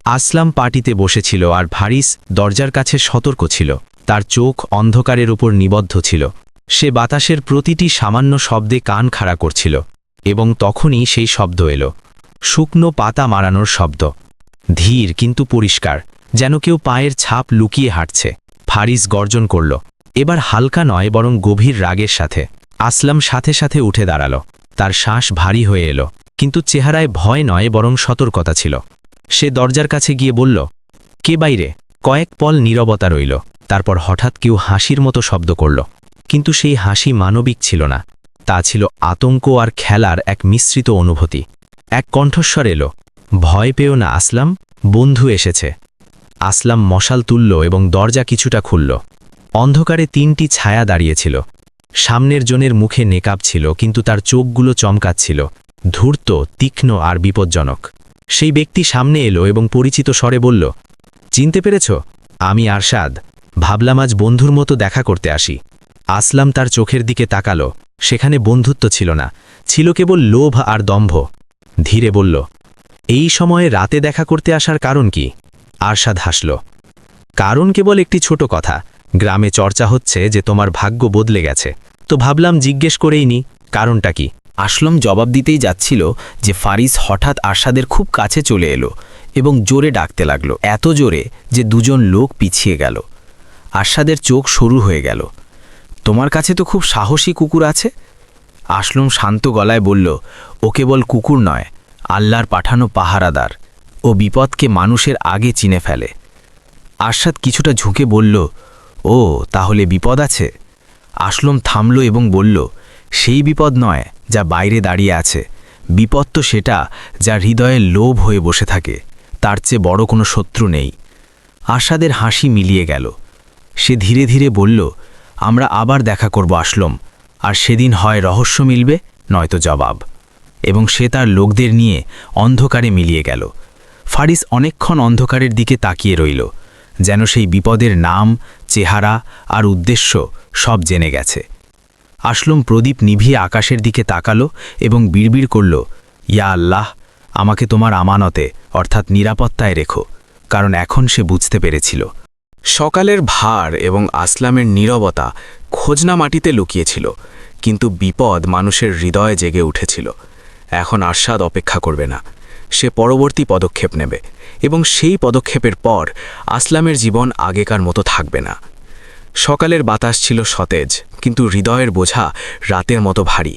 আসলাম পাটিতে বসেছিল, আর ফারিস দরজার কাছে সতর্ক ছিল। তার চোখ অন্ধকারের উপর নিবদ্ধ ছিল। সে বাতাসের প্রতিটি সামান্য শব্দে কান খাড়া করছিল। এবং তখনই সেই শব্দ এলো, শুকনো পাতা মারানোর শব্দ। ধীর কিন্তু পরিষ্কার, যেন কেউ পায়ের ছাপ লুকিয়ে হাঁটছে। ফারিস গর্জন করল, এবার হালকা নয়, বরং গভীর রাগের সাথে। আসলাম সাথে সাথে উঠে দাঁড়াল। তার শ্বাস ভারী হয়ে এলো, কিন্তু চেহারায় ভয় নয়, বরং সতর্কতা ছিল। সে দরজার কাছে গিয়ে বলল, কে বাইরে? কয়েক পল নীরবতা রইল। তারপর হঠাৎ কেউ হাসির মতো শব্দ করল, কিন্তু সেই হাসি মানবিক ছিল না, তা ছিল আতঙ্ক আর খেলার এক মিশ্রিত অনুভূতি। এক কণ্ঠস্বর এলো, ভয় পেও না আসলাম, বন্ধু এসেছে। আসলাম মশাল তুলল এবং দরজা কিছুটা খুলল। অন্ধকারে 3টি ছায়া দাঁড়িয়েছিল। সামনের জনের মুখে নেকাব ছিল, কিন্তু তার চোখগুলো চমকাচ্ছিল, ধূর্ত, তীক্ষ্ণ আর বিপজ্জনক। সেই ব্যক্তি সামনে এলো এবং পরিচিত স্বরে বলল, চিনতে পেরেছ? আমি আরশাদ। ভাবলাম আজ বন্ধুর মতো দেখা করতে আসি। আসলাম তার চোখের দিকে তাকালো। সেখানে বন্ধুত্ব ছিল না, ছিল কেবল লোভ আর দম্ভ। ধীরে বলল, এই সময়ে রাতে দেখা করতে আসার কারণ কি? আরশাদ হাসল, কারণ কেবল একটি ছোট কথা, গ্রামে চর্চা হচ্ছে যে তোমার ভাগ্য বদলে গেছে, তো ভাবলাম জিজ্ঞেস করেই নি কারণটা কি। আসলম জবাব দিতেই যাচ্ছিল যে ফারিস হঠাৎ আরশাদের খুব কাছে চলে এলো এবং জোরে ডাকতে লাগলো, এত জোরে যে দুজন লোক পিছিয়ে গেল। আরশাদের চোখ সরু হয়ে গেল। তোমার কাছে তো খুব সাহসী কুকুর আছে। আসলম শান্ত গলায় বলল, ও কেবল কুকুর নয়, আল্লাহর পাঠানো পাহারাদার। ও বিপদকে মানুষের আগে চিনে ফেলে। আরশাদ কিছুটা ঝুঁকে বলল, ও তাহলে বিপদ আছে? আসলম থামল এবং বলল, সেই বিপদ নয় যা বাইরে দাঁড়িয়ে আছে, বিপদ তো সেটা যা হৃদয়ে লোভ হয়ে বসে থাকে, তার চেয়ে বড় কোনো শত্রু নেই। আরশাদের হাসি মিলিয়ে গেল। সে ধীরে ধীরে বলল, আমরা আবার দেখা করব আসলম, আর সেদিন হয় রহস্য মিলবে, নয়তো জবাব। এবং সে তার লোকদের নিয়ে অন্ধকারে মিলিয়ে গেল। ফারিস অনেকক্ষণ অন্ধকারের দিকে তাকিয়ে রইল, যেন সেই বিপদের নাম, চেহারা আর উদ্দেশ্য সব জেনে গেছে। আসলম প্রদীপ নিভিয়ে আকাশের দিকে তাকালো এবং বিড়বিড় করল, ইয়া আল্লাহ, আমাকে তোমার আমানতে অর্থাৎ নিরাপত্তায় রেখো, কারণ এখন সে বুঝতে পেরেছিল। সকালের ভার এবং আসলামের নীরবতা খোঁজনা মাটিতে লুকিয়েছিল, কিন্তু বিপদ মানুষের হৃদয়ে জেগে উঠেছিল। এখন আরশাদ অপেক্ষা করবে না, সে পরবর্তী পদক্ষেপ নেবে, এবং সেই পদক্ষেপের পর আসলামের জীবন আগেকার মতো থাকবে না। সকালের বাতাস ছিল সতেজ, কিন্তু হৃদয়ের বোঝা রাতের মতো ভারী।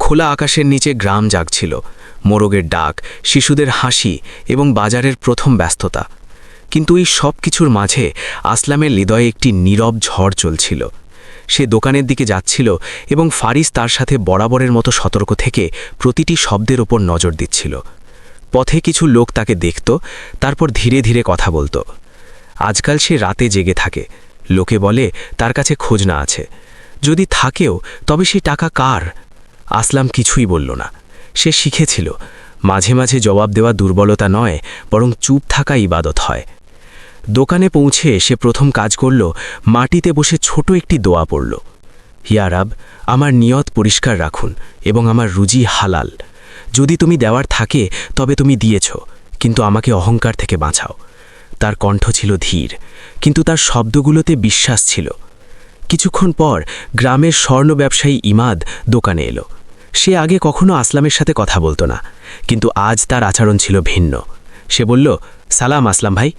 খোলা আকাশের নিচে গ্রাম জাগছিল, মোরগের ডাক, শিশুদের হাসি এবং বাজারের প্রথম ব্যস্ততা। কিন্তু এই সব কিছুর মাঝে আসলামের হৃদয়ে একটি নীরব ঝড় চলছিল। সে দোকানের দিকে যাচ্ছিল এবং ফারিস তার সাথে বরাবরের মতো সতর্ক থেকে প্রতিটি শব্দের ওপর নজর দিচ্ছিল। পথে কিছু লোক তাকে দেখত, তারপর ধীরে ধীরে কথা বলতো। আজকাল সে রাতে জেগে থাকে, লোকে বলে তার কাছে খোঁজনা আছে। যদি থাকেও, তবে সেই টাকা কার? আসলাম কিছুই বলল না। সে শিখেছিল, মাঝে মাঝে জবাব দেওয়া দুর্বলতা নয়, বরং চুপ থাকা ইবাদত হয়। দোকানে পৌঁছে সে প্রথম কাজ করল, মাটিতে বসে ছোট একটি দোয়া পড়ল। ইয়া রাব, আমার নিয়ত পরিষ্কার রাখুন এবং আমার রুজি হালাল। যদি তুমি দেওয়ার থাকে তবে তুমি দিয়েছ, কিন্তু আমাকে অহংকার থেকে বাঁচাও। তার কণ্ঠ ছিল ধীর, কিন্তু তার শব্দগুলোতে বিশ্বাস ছিল। কিছুক্ষণ পর গ্রামের স্বর্ণ ব্যবসায়ী ইমাদ দোকানে এলো। সে আগে কখনো আসলামের সাথে কথা বলতো না, কিন্তু আজ তার আচরণ ছিল ভিন্ন। সে বলল, সালাম আসলাম ভাই।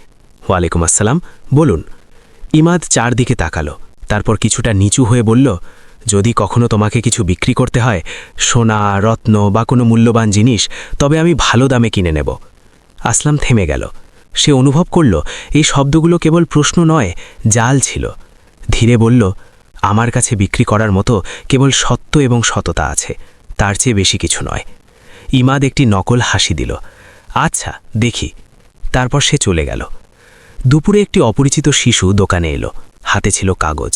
ওয়ালাইকুম আসসালাম, বলুন। ইমাদ চারদিকে তাকালো, তারপর কিছুটা নিচু হয়ে বলল, যদি কখনো তোমাকে কিছু বিক্রি করতে হয়, সোনা, রত্ন বা কোনো মূল্যবান জিনিস, তবে আমি ভালো দামে কিনে নেব। আসলাম থেমে গেল। সে অনুভব করল এই শব্দগুলো কেবল প্রশ্ন নয়, জাল ছিল। ধীরে বলল, আমার কাছে বিক্রি করার মতো কেবল সত্য এবং সততা আছে, তার চেয়ে বেশি কিছু নয়। ইমাদ একটি নকল হাসি দিল। আচ্ছা, দেখি। তারপর সে চলে গেল। দুপুরে একটি অপরিচিত শিশু দোকানে এলো, হাতে ছিল কাগজ।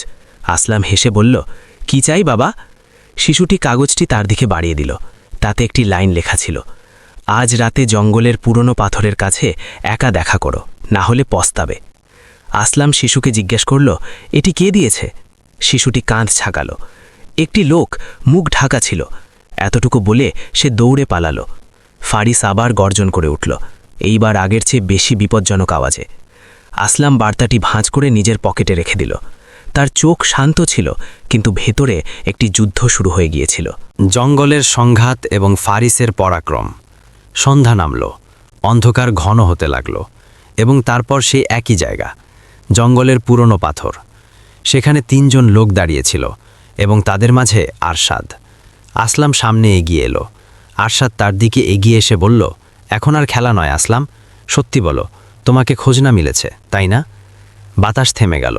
আসলাম হেসে বলল, কি চাই বাবা? শিশুটি কাগজটি তার দিকে বাড়িয়ে দিল। তাতে একটি লাইন লেখা ছিল, আজ রাতে জঙ্গলের পুরনো পাথরের কাছে একা দেখা করো, না হলে পস্তাবে। আসলাম শিশুকে জিজ্ঞেস করল, এটি কে দিয়েছে? শিশুটি কাঁধ ছাগালো। একটি লোক, মুখ ঢাকা ছিল। এতটুকু বলে সে দৌড়ে পালালো। ফারিস আবার গর্জন করে উঠল, এইবার আগের চেয়ে বেশি বিপজ্জনক আওয়াজে। আসলাম বার্তাটি ভাঁজ করে নিজের পকেটে রেখে দিল। তার চোখ শান্ত ছিল, কিন্তু ভেতরে একটি যুদ্ধ শুরু হয়ে গিয়েছিল। জঙ্গলের সংঘাত এবং ফারিসের পরাক্রম। সন্ধ্যা নামল, অন্ধকার ঘন হতে লাগল, এবং তারপর সেই একই জায়গা, জঙ্গলের পুরনো পাথর। সেখানে 3 জন লোক দাঁড়িয়েছিল, এবং তাদের মাঝে আরশাদ। আসলাম সামনে এগিয়ে এলো। আরশাদ তার দিকে এগিয়ে এসে বলল, এখন আর খেলা নয় আসলাম, সত্যি বলো, তোমাকে খোঁজনা মিলেছে, তাই না? বাতাস থেমে গেল।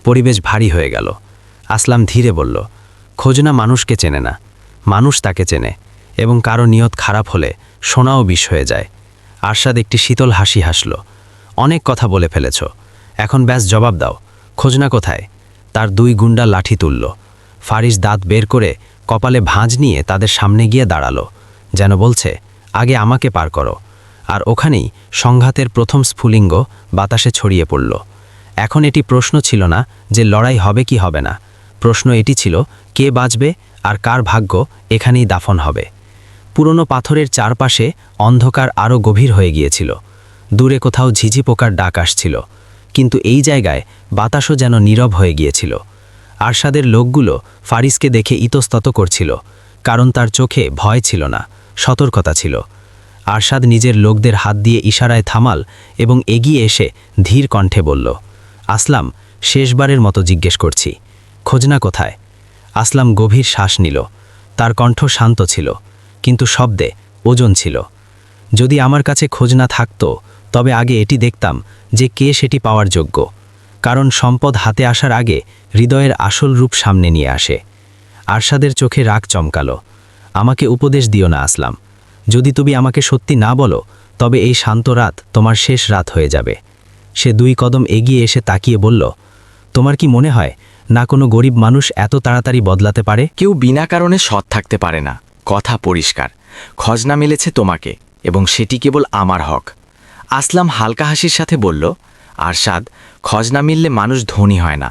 পরিবেশ ভারী হয়ে গেল। আসলাম ধীরে বলল, খোঁজনা মানুষকে চেনে না, মানুষ তাকে চেনে, এবং কারো নিয়ত খারাপ হলে শোনাও বিষ হয়ে যায়। আরশাদ একটি শীতল হাসি হাসল। অনেক কথা বলে ফেলেছ, এখন ব্যাস জবাব দাও, খোঁজনা কোথায়? তার 2 গুন্ডা লাঠি তুলল। ফারিস দাঁত বের করে কপালে ভাঁজ নিয়ে তাদের সামনে গিয়ে দাঁড়ালো, যেন বলছে, আগে আমাকে পার করো। আর ওখানেই সংঘাতের প্রথম স্ফুলিঙ্গ বাতাসে ছড়িয়ে পড়ল। এখন এটি প্রশ্ন ছিল না যে লড়াই হবে কি হবে না, প্রশ্ন এটি ছিল কে বাঁচবে আর কার ভাগ্য এখানেই দাফন হবে। পুরনো পাথরের চারপাশে অন্ধকার আরও গভীর হয়ে গিয়েছিল। দূরে কোথাও ঝিঝি পোকার ডাক আসছিল, কিন্তু এই জায়গায় বাতাসও যেন নীরব হয়ে গিয়েছিল। আরশাদের লোকগুলো ফারিসকে দেখে ইতস্তত করছিল, কারণ তার চোখে ভয় ছিল না, সতর্কতা ছিল। আরশাদ নিজের লোকদের হাত দিয়ে ইশারায় থামাল এবং এগিয়ে এসে ধীর কণ্ঠে বলল, আসলাম, শেষবারের মতো জিজ্ঞেস করছি, খোঁজনা কোথায়? আসলাম গভীর শ্বাস নিল। তার কণ্ঠ শান্ত ছিল, কিন্তু শব্দে ওজন ছিল। যদি আমার কাছে খোঁজনা থাকত, তবে আগে এটি দেখতাম যে কে সেটি পাওয়ার যোগ্য, কারণ সম্পদ হাতে আসার আগে হৃদয়ের আসল রূপ সামনে নিয়ে আসে। আরশাদের চোখে রাগ চমকালো। আমাকে উপদেশ দিও না আসলাম, যদি তুমি আমাকে সত্যি না বলো, তবে এই শান্ত রাত তোমার শেষ রাত হয়ে যাবে। সে 2 কদম এগিয়ে এসে তাকিয়ে বলল, তোমার কি মনে হয় না কোনো গরিব মানুষ এত তাড়াতাড়ি বদলাতে পারে? কেউ বিনা কারণে সৎ থাকতে পারে না, কথা পরিষ্কার। খজনা মিলেছে তোমাকে, এবং সেটি কেবল আমার হক। আসলাম হালকা হাসির সাথে বলল, আরশাদ, খজনা মিললে মানুষ ধনী হয় না,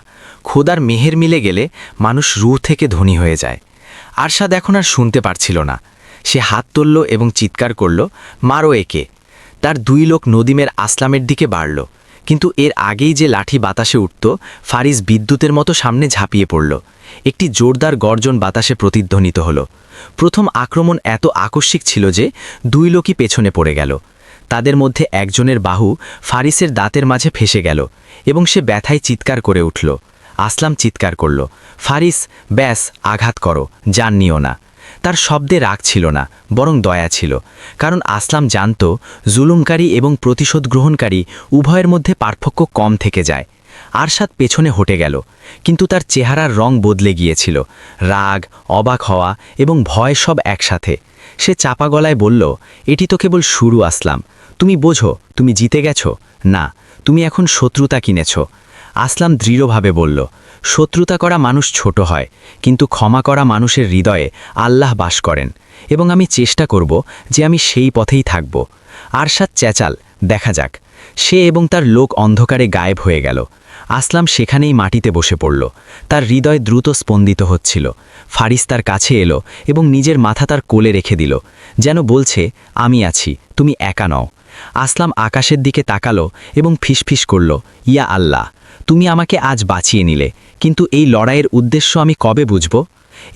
খোদার মেহের মিলে গেলে মানুষ রূহ থেকে ধনী হয়ে যায়। আরশাদ এখন আর শুনতে পারছিল না। সে হাত তুলল এবং চিৎকার করল, মারো একে। তার 2 লোক নদীমের আসলামের দিকে বাড়ল, কিন্তু এর আগেই যে লাঠি বাতাসে উঠত, ফারিস বিদ্যুতের মতো সামনে ঝাঁপিয়ে পড়ল। একটি জোরদার গর্জন বাতাসে প্রতিধ্বনিত হল। প্রথম আক্রমণ এত আকস্মিক ছিল যে 2 লোকই পেছনে পড়ে গেল। তাদের মধ্যে একজনের বাহু ফারিসের দাঁতের মাঝে ফেসে গেল এবং সে ব্যথায় চিৎকার করে উঠল। আসলাম চিৎকার করল, ফারিস, ব্যাস, আঘাত করো, জান নিও না। তার শব্দে রাগ ছিল না, বরং দয়া ছিল, কারণ আসলাম জানত জুলুমকারী এবং প্রতিশোধ গ্রহণকারী উভয়ের মধ্যে পার্থক্য কম থেকে যায়। আরশাদ পেছনে হটে গেল, কিন্তু তার চেহারার রং বদলে গিয়েছিল, রাগ, অবাক হওয়া এবং ভয় সব একসাথে। সে চাপা গলায় বলল, এটি তো কেবল শুরু আসলাম, তুমি বোঝো তুমি জিতে গেছ না, তুমি এখন শত্রুতা কিনেছ। আসলাম দৃঢ়ভাবে বলল, শত্রুতা করা মানুষ ছোট হয়, কিন্তু ক্ষমা করা মানুষের হৃদয়ে আল্লাহ বাস করেন, এবং আমি চেষ্টা করব যে আমি সেই পথেই থাকব। আরশাদ চেঁচাল, দেখা যাক। সে এবং তার লোক অন্ধকারে গায়েব হয়ে গেল। আসলাম সেখানেই মাটিতে বসে পড়ল। তার হৃদয় দ্রুত স্পন্দিত হচ্ছিল। ফারিস তার কাছে এলো এবং নিজের মাথা তার কোলে রেখে দিল, যেন বলছে, আমি আছি, তুমি একা নও। আসলাম আকাশের দিকে তাকালো এবং ফিসফিস করল, ইয়া আল্লাহ, তুমি আমাকে আজ বাঁচিয়ে নিলে, কিন্তু এই লড়াইয়ের উদ্দেশ্য আমি কবে বুঝব?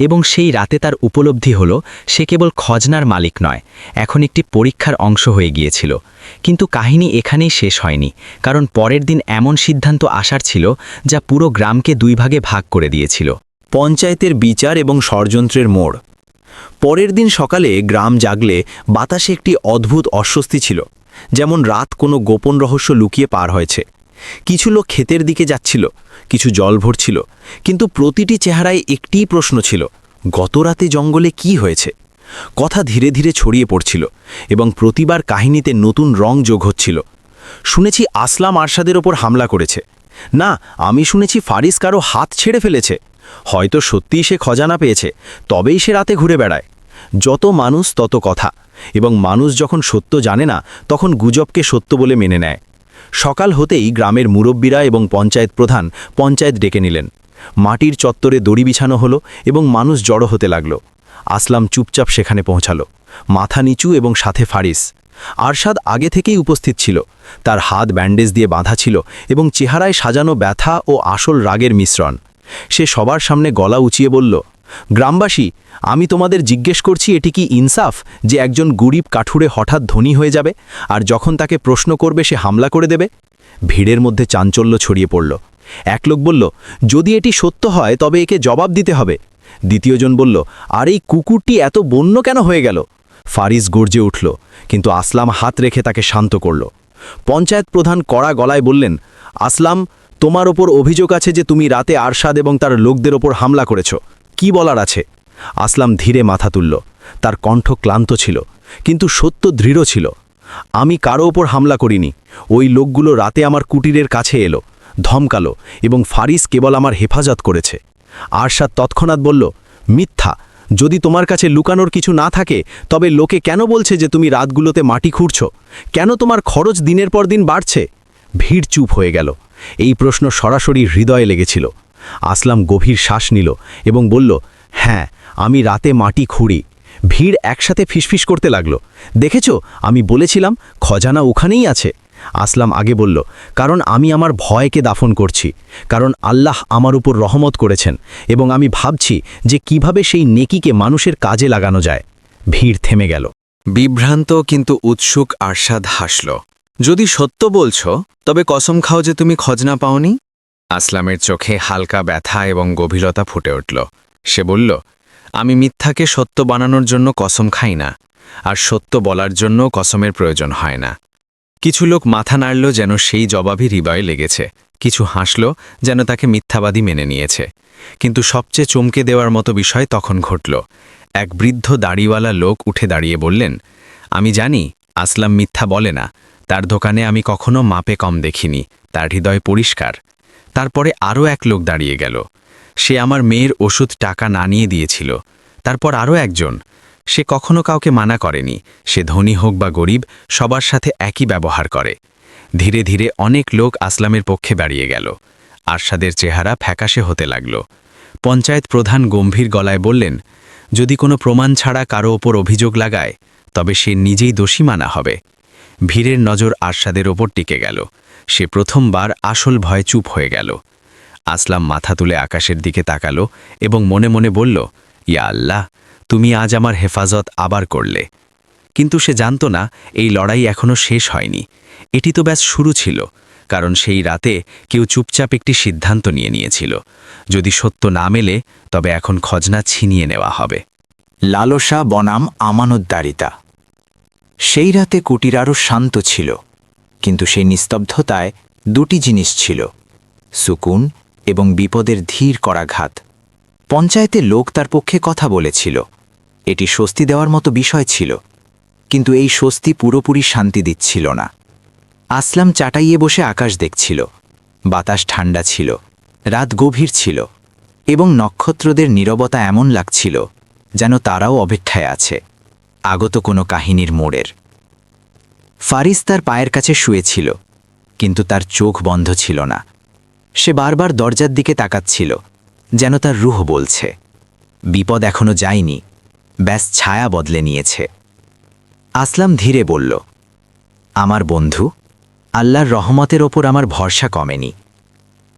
এবং সেই রাতে তার উপলব্ধি হলো সে কেবল খজনার মালিক নয়, এখন একটি পরীক্ষার অংশ হয়ে গিয়েছিল। কিন্তু কাহিনী এখানেই শেষ হয়নি, কারণ পরের দিন এমন সিদ্ধান্ত আসার ছিল যা পুরো গ্রামকে 2 ভাগে ভাগ করে দিয়েছিল। পঞ্চায়েতের বিচার এবং ষড়যন্ত্রের মোড়। পরের দিন সকালে গ্রাম জাগলে বাতাসে একটি অদ্ভুত অস্বস্তি ছিল, যেমন রাত কোনো গোপন রহস্য লুকিয়ে পার হয়েছে। কিছু লোক ক্ষেতের দিকে যাচ্ছিল, কিছু জল ভরছিল, কিন্তু প্রতিটি চেহারায় একটিই প্রশ্ন ছিল, গত রাতে জঙ্গলে কি হয়েছে? কথা ধীরে ধীরে ছড়িয়ে পড়ছিল এবং প্রতিবার কাহিনীতে নতুন রং যোগ হচ্ছিল। শুনেছি আসলাম আরশাদের ওপর হামলা করেছে। না, আমি শুনেছি ফারিস কারো হাত ছেড়ে ফেলেছে। হয়তো সত্যিই সে খজানা পেয়েছে, তবেই সে রাতে ঘুরে বেড়ায়। যত মানুষ তত কথা, এবং মানুষ যখন সত্য জানে না, তখন গুজবকে সত্য বলে মেনে নেয়। সকাল হতেই গ্রামের মুরব্বীরা এবং পঞ্চায়েত প্রধান পঞ্চায়েত ডেকে নিলেন। মাটির চত্বরে দড়ি বিছানো হলো এবং মানুষ জড়ো হতে লাগল। আসলাম চুপচাপ সেখানে পৌঁছালো, মাথা নিচু এবং সাথে ফারিস। আরশাদ আগে থেকেই উপস্থিত ছিল, তার হাত ব্যান্ডেজ দিয়ে বাঁধা ছিল এবং চেহারায় সাজানো ব্যথা ও আসল রাগের মিশ্রণ। সে সবার সামনে গলা উঁচিয়ে বলল, গ্রামবাসী, আমি তোমাদের জিজ্ঞেস করছি, এটি কি ইনসাফ যে একজন গরিব কাঠুরে হঠাৎ ধনী হয়ে যাবে, আর যখন তাকে প্রশ্ন করবে সে হামলা করে দেবে? ভিড়ের মধ্যে চাঞ্চল্য ছড়িয়ে পড়ল। এক লোক বলল, যদি এটি সত্য হয় তবে একে জবাব দিতে হবে। দ্বিতীয়জন বলল, আর এই কুকুরটি এত বন্য কেন হয়ে গেল? ফারিস গর্জে উঠল, কিন্তু আসলাম হাত রেখে তাকে শান্ত করল। পঞ্চায়েত প্রধান কড়া গলায় বললেন, আসলাম, তোমার ওপর অভিযোগ আছে যে তুমি রাতে আরশাদ এবং তার লোকদের ওপর হামলা করেছ। কি বলার আছে? আসলাম ধীরে মাথা তুলল। তার কণ্ঠ ক্লান্ত ছিল, কিন্তু সত্য দৃঢ় ছিল। আমি কারো ওপর হামলা করিনি। ওই লোকগুলো রাতে আমার কুটিরের কাছে এলো, ধমকালো, এবং ফারিস কেবল আমার হেফাজত করেছে। আরশাদ তৎক্ষণাৎ বলল, মিথ্যা। যদি তোমার কাছে লুকানোর কিছু না থাকে, তবে লোকে কেন বলছে যে তুমি রাতগুলোতে মাটি খুঁড়ছ? কেন তোমার খরচ দিনের পর দিন বাড়ছে? ভিড় চুপ হয়ে গেল। এই প্রশ্ন সরাসরি হৃদয়ে লেগেছিল। আসলাম গভীর শ্বাস নিল এবং বলল, হ্যাঁ, আমি রাতে মাটি খুঁড়ি। ভিড় একসাথে ফিসফিস করতে লাগল, দেখেছ, আমি বলেছিলাম খজানা ওখানেই আছে। আসলাম আগে বলল, কারণ আমি আমার ভয়কে দাফন করছি, কারণ আল্লাহ আমার উপর রহমত করেছেন, এবং আমি ভাবছি যে কিভাবে সেই নেকিকে মানুষের কাজে লাগানো যায়। ভিড় থেমে গেল। বিভ্রান্ত কিন্তু উৎসুক আরশাদ হাসল। যদি সত্য বলছো, তবে কসম খাও যে তুমি খজনা পাওনি। আসলামের চোখে হালকা ব্যথা এবং গভীরতা ফুটে উঠল। সে বলল, আমি মিথ্যাকে সত্য বানানোর জন্য কসম খাই না, আর সত্য বলার জন্য কসমের প্রয়োজন হয় না। কিছু লোক মাথা নাড়ল, যেন সেই জবাবই হৃদয়ে লেগেছে। কিছু হাসল, যেন তাকে মিথ্যাবাদী মেনে নিয়েছে। কিন্তু সবচেয়ে চমকে দেওয়ার মতো বিষয় তখন ঘটল। এক বৃদ্ধ দাড়িওয়ালা লোক উঠে দাঁড়িয়ে বললেন, আমি জানি আসলাম মিথ্যা বলে না। তার দোকানে আমি কখনো মাপে কম দেখিনি। তার হৃদয় পরিষ্কার। তারপরে আরও এক লোক দাঁড়িয়ে গেল। সে আমার মেয়ের ওষুধ টাকা না নিয়ে দিয়েছিল। তারপর আরও একজন। সে কখনো কাউকে মানা করেনি। সে ধনী হোক বা গরিব, সবার সাথে একই ব্যবহার করে। ধীরে ধীরে অনেক লোক আসলামের পক্ষে দাঁড়িয়ে গেল। আরশাদের চেহারা ফ্যাকাশে হতে লাগল। পঞ্চায়েত প্রধান গম্ভীর গলায় বললেন, যদি কোনো প্রমাণ ছাড়া কারো ওপর অভিযোগ লাগায়, তবে সে নিজেই দোষী মানা হবে। ভিড়ের নজর আরশাদের ওপর টিকে গেল। সে প্রথমবার আসল ভয়ে চুপ হয়ে গেল। আসলাম মাথা তুলে আকাশের দিকে তাকালো এবং মনে মনে বলল, ইয়া আল্লাহ, তুমি আজ আমার হেফাজত আবার করলে। কিন্তু সে জানত না, এই লড়াই এখনও শেষ হয়নি। এটি তো ব্যাস শুরু ছিল, কারণ সেই রাতে কেউ চুপচাপ একটি সিদ্ধান্ত নিয়েছিল। যদি সত্য না মেলে, তবে এখন খজনা ছিনিয়ে নেওয়া হবে। লালসা বনাম আমানতদারিতা। সেই রাতে কুটির আরও শান্ত ছিল, কিন্তু সেই নিস্তব্ধতায় দুটি জিনিস ছিল, সুকুন এবং বিপদের ধীর করাঘাত। পঞ্চায়েতে লোক তার পক্ষে কথা বলেছিল। এটি স্বস্তি দেওয়ার মতো বিষয় ছিল, কিন্তু এই স্বস্তি পুরোপুরি শান্তি দিচ্ছিল না। আসলাম চাটাইয়ে বসে আকাশ দেখছিল। বাতাস ঠান্ডা ছিল, রাত গভীর ছিল, এবং নক্ষত্রদের নীরবতা এমন লাগছিল যেন তারাও অপেক্ষায় আছে আগত কোনো কাহিনীর মোড়ের। ফারিস তার পায়ের কাছে শুয়েছিল, কিন্তু তার চোখ বন্ধ ছিল না। সে বারবার দরজার দিকে তাকাচ্ছিল, যেন তার রুহ বলছে, বিপদ এখনো যায়নি, ব্যাস ছায়া বদলে নিয়েছে। আসলাম ধীরে বলল, আমার বন্ধু, আল্লাহর রহমতের ওপর আমার ভরসা কমেনি,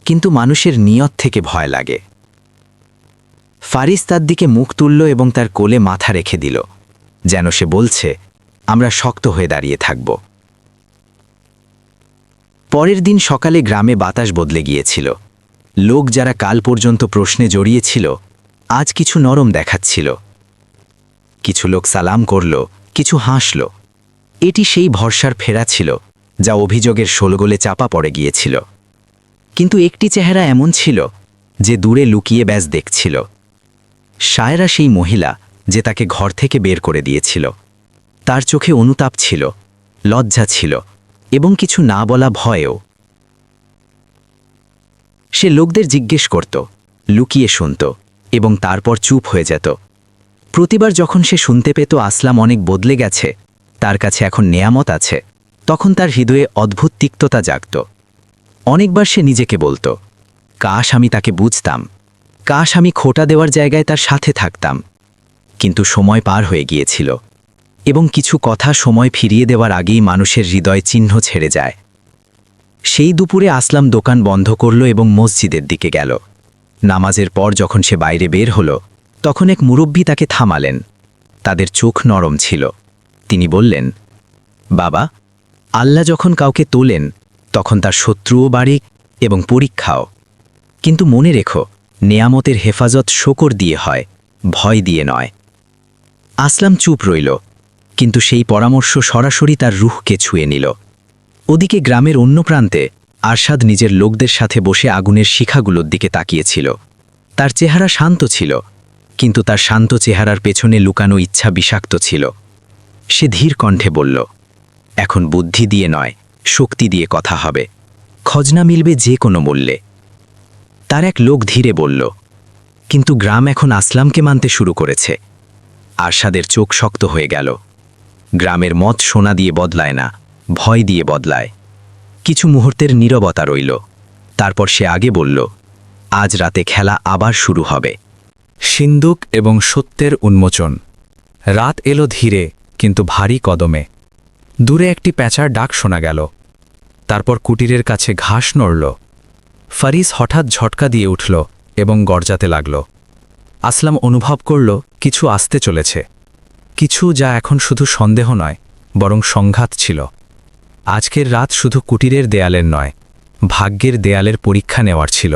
কিন্তু মানুষের নিয়ত থেকে ভয় লাগে। ফারিস তার দিকে মুখ তুলল এবং তার কোলে মাথা রেখে দিল, যেন সে বলছে, আমরা শক্ত হয়ে দাঁড়িয়ে থাকব। পরের দিন সকালে গ্রামে বাতাস বদলে গিয়েছিল। লোক যারা কাল পর্যন্ত প্রশ্নে জড়িয়েছিল, আজ কিছু নরম দেখাচ্ছিল। কিছু লোক সালাম করল, কিছু হাসল। এটি সেই ভরসার ফেরা ছিল যা অভিযোগের শোলগোলে চাপা পড়ে গিয়েছিল। কিন্তু একটি চেহারা এমন ছিল যে দূরে লুকিয়ে ব্যাস দেখছিল। শায়রা সেই মহিলা যে তাকে ঘর থেকে বের করে দিয়েছিল। তার চোখে অনুতাপ ছিল, লজ্জা ছিল, এবং কিছু না বলা ভয়ও। সে লোকদের জিজ্ঞেস করত, লুকিয়ে শুনত, এবং তারপর চুপ হয়ে যেত। প্রতিবার যখন সে শুনতে পেত আসলাম অনেক বদলে গেছে, তার কাছে এখন নেয়ামত আছে, তখন তার হৃদয়ে অদ্ভুত তিক্ততা জাগত। অনেকবার সে নিজেকে বলত, কাশ আমি তাকে বুঝতাম, কাশ আমি খোঁটা দেওয়ার জায়গায় তার সাথে থাকতাম। কিন্তু সময় পার হয়ে গিয়েছিল, এবং কিছু কথা সময় ফিরিয়ে দেওয়ার আগেই মানুষের হৃদয় চিহ্ন ছেড়ে যায়। সেই দুপুরে আসলাম দোকান বন্ধ করল এবং মসজিদের দিকে গেল। নামাজের পর যখন সে বাইরে বের হল, তখন এক মুরব্বী তাকে থামালেন। তাদের চোখ নরম ছিল। তিনি বললেন, বাবা, আল্লাহ যখন কাউকে তোলেন, তখন তার শত্রুও বাড়ে এবং পরীক্ষাও। কিন্তু মনে রেখো, নেয়ামতের হেফাজত শকর দিয়ে হয়, ভয় দিয়ে নয়। আসলাম চুপ রইল, কিন্তু সেই পরামর্শ সরাসরি তার রুহকে ছুঁয়ে নিল। ওদিকে গ্রামের অন্য প্রান্তে আরশাদ নিজের লোকদের সাথে বসে আগুনের শিখাগুলোর দিকে তাকিয়েছিল। তার চেহারা শান্ত ছিল, কিন্তু তার শান্ত চেহারার পেছনে লুকানো ইচ্ছা বিষাক্ত ছিল। সে ধীর কণ্ঠে বলল, এখন বুদ্ধি দিয়ে নয়, শক্তি দিয়ে কথা হবে। খজনা মিলবে যে কোনো মূল্যে। তার এক লোক ধীরে বলল, কিন্তু গ্রাম এখন আসলামকে মানতে শুরু করেছে। আরশাদের চোখ শক্ত হয়ে গেল। গ্রামের মত সোনা দিয়ে বদলায় না, ভয় দিয়ে বদলায়। কিছু মুহূর্তের নীরবতা রইল। তারপর সে আগে বলল, আজ রাতে খেলা আবার শুরু হবে। সিন্দুক এবং সত্যের উন্মোচন। রাত এলো ধীরে কিন্তু ভারী কদমে। দূরে একটি প্যাঁচার ডাক শোনা গেল। তারপর কুটিরের কাছে ঘাস নড়ল। ফারিস হঠাৎ ঝটকা দিয়ে উঠল এবং গর্জাতে লাগল। আসলাম অনুভব করল কিছু আসতে চলেছে, কিছু যা এখন শুধু সন্দেহ নয় বরং সংঘাত ছিল। আজকের রাত শুধু কুটিরের দেয়ালের নয়, ভাগ্যের দেয়ালের পরীক্ষা নেওয়ার ছিল।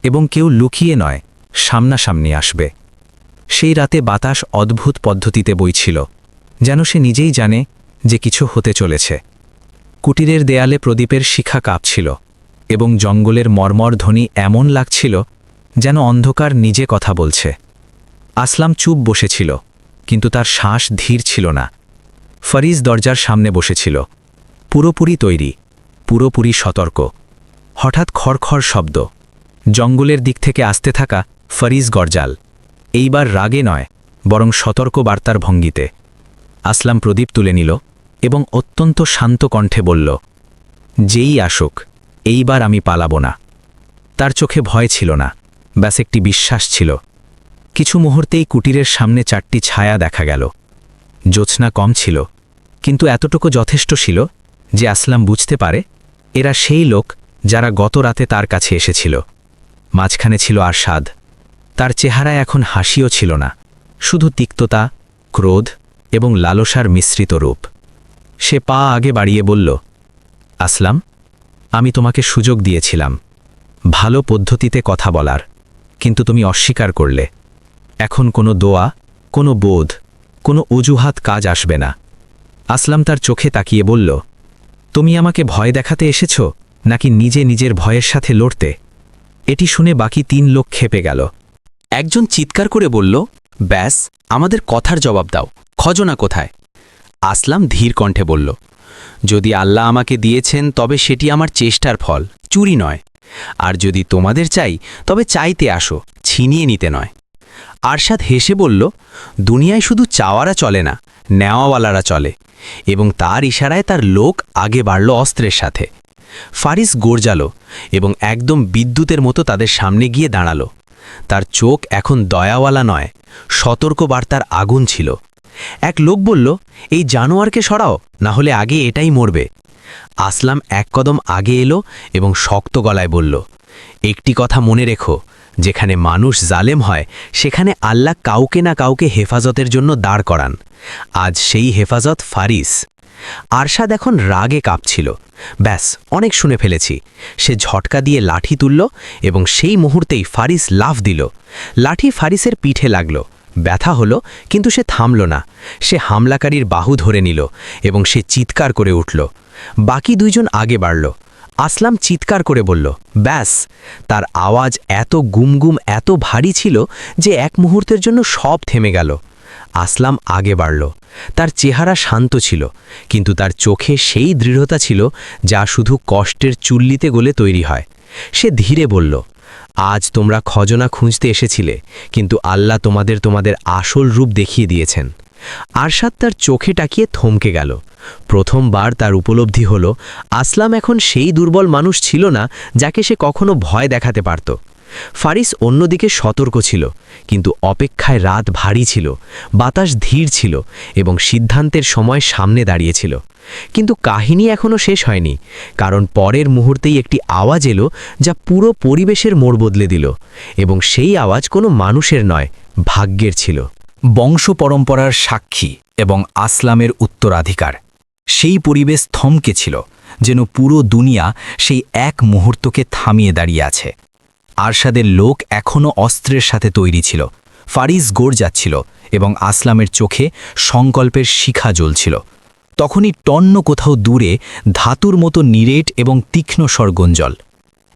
এবং কেউ লুকিয়ে নয়, সামনাসামনি আসবে। সেই রাতে বাতাস অদ্ভুত পদ্ধতিতে বইছিল, যেন সে নিজেই জানে যে কিছু হতে চলেছে। কুটিরের দেয়ালে প্রদীপের শিখা কাঁপছিল এবং জঙ্গলের মর্মর ধ্বনি এমন লাগছিল যেন অন্ধকার নিজে কথা বলছে। আসলাম চুপ বসেছিল, কিন্তু তার শ্বাস ধীর ছিল না। ফরিজ দরজার সামনে বসেছিল, পুরোপুরি তৈরি, পুরোপুরি সতর্ক। হঠাৎ খড়খড় শব্দ, জঙ্গলের দিক থেকে আসতে থাকা ফরিজ গরজাল। এইবার রাগে নয়, বরং সতর্ক বার্তার ভঙ্গিতে। আসলাম প্রদীপ তুলে নিল এবং অত্যন্ত শান্ত কণ্ঠে বলল, যেই আসুক, এইবার আমি পালাব না। তার চোখে ভয় ছিল না, ব্যাস একটি বিশ্বাস ছিল। কিছু মুহূর্তেই কুটিরের সামনে 4টি ছায়া দেখা গেল। জ্যোৎস্না কম ছিল, কিন্তু এতটুকু যথেষ্ট ছিল যে আসলাম বুঝতে পারে এরা সেই লোক যারা গত রাতে তার কাছে এসেছিল। মাঝখানে ছিল আরশাদ। তার চেহারায় এখন হাসিও ছিল না, শুধু তিক্ততা, ক্রোধ এবং লালসার মিশ্রিত রূপ। সে পা আগে বাড়িয়ে বলল, আসলাম, আমি তোমাকে সুযোগ দিয়েছিলাম ভালো পদ্ধতিতে কথা বলার, কিন্তু তুমি অস্বীকার করলে। এখন কোনো দোয়া, কোনো বোধ, কোনো অজুহাত কাজ আসবে না। আসলাম তার চোখে তাকিয়ে বলল, তুমি আমাকে ভয় দেখাতে এসেছ নাকি নিজে নিজের ভয়ের সাথে লড়তে? এটি শুনে বাকি 3 লোক ক্ষেপে গেল। একজন চিৎকার করে বলল, ব্যাস, আমাদের কথার জবাব দাও, খজনা কোথায়? আসলাম ধীর কণ্ঠে বলল, যদি আল্লাহ আমাকে দিয়েছেন তবে সেটি আমার চেষ্টার ফল, চুরি নয়। আর যদি তোমাদের চাই তবে চাইতে আসো, ছিনিয়ে নিতে নয়। আরশাদ হেসে বলল, দুনিয়ায় শুধু চাওয়ারা চলে না, নেওয়াওয়ালারা চলে। এবং তার ইশারায় তার লোক আগে বাড়ল অস্ত্রের সাথে। ফারিস গর্জালো এবং একদম বিদ্যুতের মতো তাদের সামনে গিয়ে দাঁড়ালো। তার চোখ এখন দয়াওয়ালা নয়, সতর্ক বার্তার আগুন ছিল। এক লোক বলল, এই জানোয়ারকে সরাও, না হলে আগে এটাই মরবে। আসলাম 1 কদম আগে এলো এবং শক্ত গলায় বলল, একটি কথা মনে রেখো, যেখানে মানুষ জালেম হয় সেখানে আল্লাহ কাউকে না কাউকে হেফাজতের জন্য দাঁড় করান। আজ সেই হেফাজত ফারিস। আরশাদ এখন রাগে কাঁপছিল। ব্যাস, অনেক শুনে ফেলেছি। সে ঝটকা দিয়ে লাঠি তুলল এবং সেই মুহূর্তেই ফারিস লাফ দিল। লাঠি ফারিসের পিঠে লাগল, ব্যথা হলো, কিন্তু সে থামল না। সে হামলাকারীর বাহু ধরে নিল এবং সে চিৎকার করে উঠল। বাকি 2 জন আগে বাড়ল। আসলাম চিৎকার করে বলল, ব্যাস। তার আওয়াজ এত গুমগুম, এত ভারী ছিল যে এক মুহূর্তের জন্য সব থেমে গেল। আসলাম আগে বাড়ল। তার চেহারা শান্ত ছিল, কিন্তু তার চোখে সেই দৃঢ়তা ছিল যা শুধু কষ্টের চুল্লিতে গলে তৈরি হয়। সে ধীরে বলল, আজ তোমরা খজনা খুঁজতে এসেছিলে, কিন্তু আল্লাহ তোমাদের আসল রূপ দেখিয়ে দিয়েছেন। আরশাদ তার চোখে তাকিয়ে থমকে গেল। প্রথমবার তার উপলব্ধি হল, আসলাম এখন সেই দুর্বল মানুষ ছিল না যাকে সে কখনো ভয় দেখাতে পারত। ফারিস অন্যদিকে সতর্ক ছিল, কিন্তু অপেক্ষায় রাত ভারী ছিল, বাতাস ধীর ছিল এবং সিদ্ধান্তের সময় সামনে দাঁড়িয়েছিল। কিন্তু কাহিনী এখনও শেষ হয়নি, কারণ পরের মুহূর্তেই একটি আওয়াজ এলো যা পুরো পরিবেশের মোড় বদলে দিল। এবং সেই আওয়াজ কোনো মানুষের নয়, ভাগ্যের ছিল। বংশ পরম্পরার সাক্ষী এবং আসলামের উত্তরাধিকার। সেই পরিবেশ থমকে ছিল, যেন পুরো দুনিয়া সেই এক মুহূর্তকে থামিয়ে দাঁড়িয়ে আছে। আরশাদের লোক এখনও অস্ত্রের সাথে তৈরি ছিল। ফারিস গড় যাচ্ছিল এবং আসলামের চোখে সংকল্পের শিখা জ্বলছিল। তখনই টন্ন কোথাও দূরে ধাতুর মতো নিরেট এবং তীক্ষ্ণ স্বরগঞ্জল।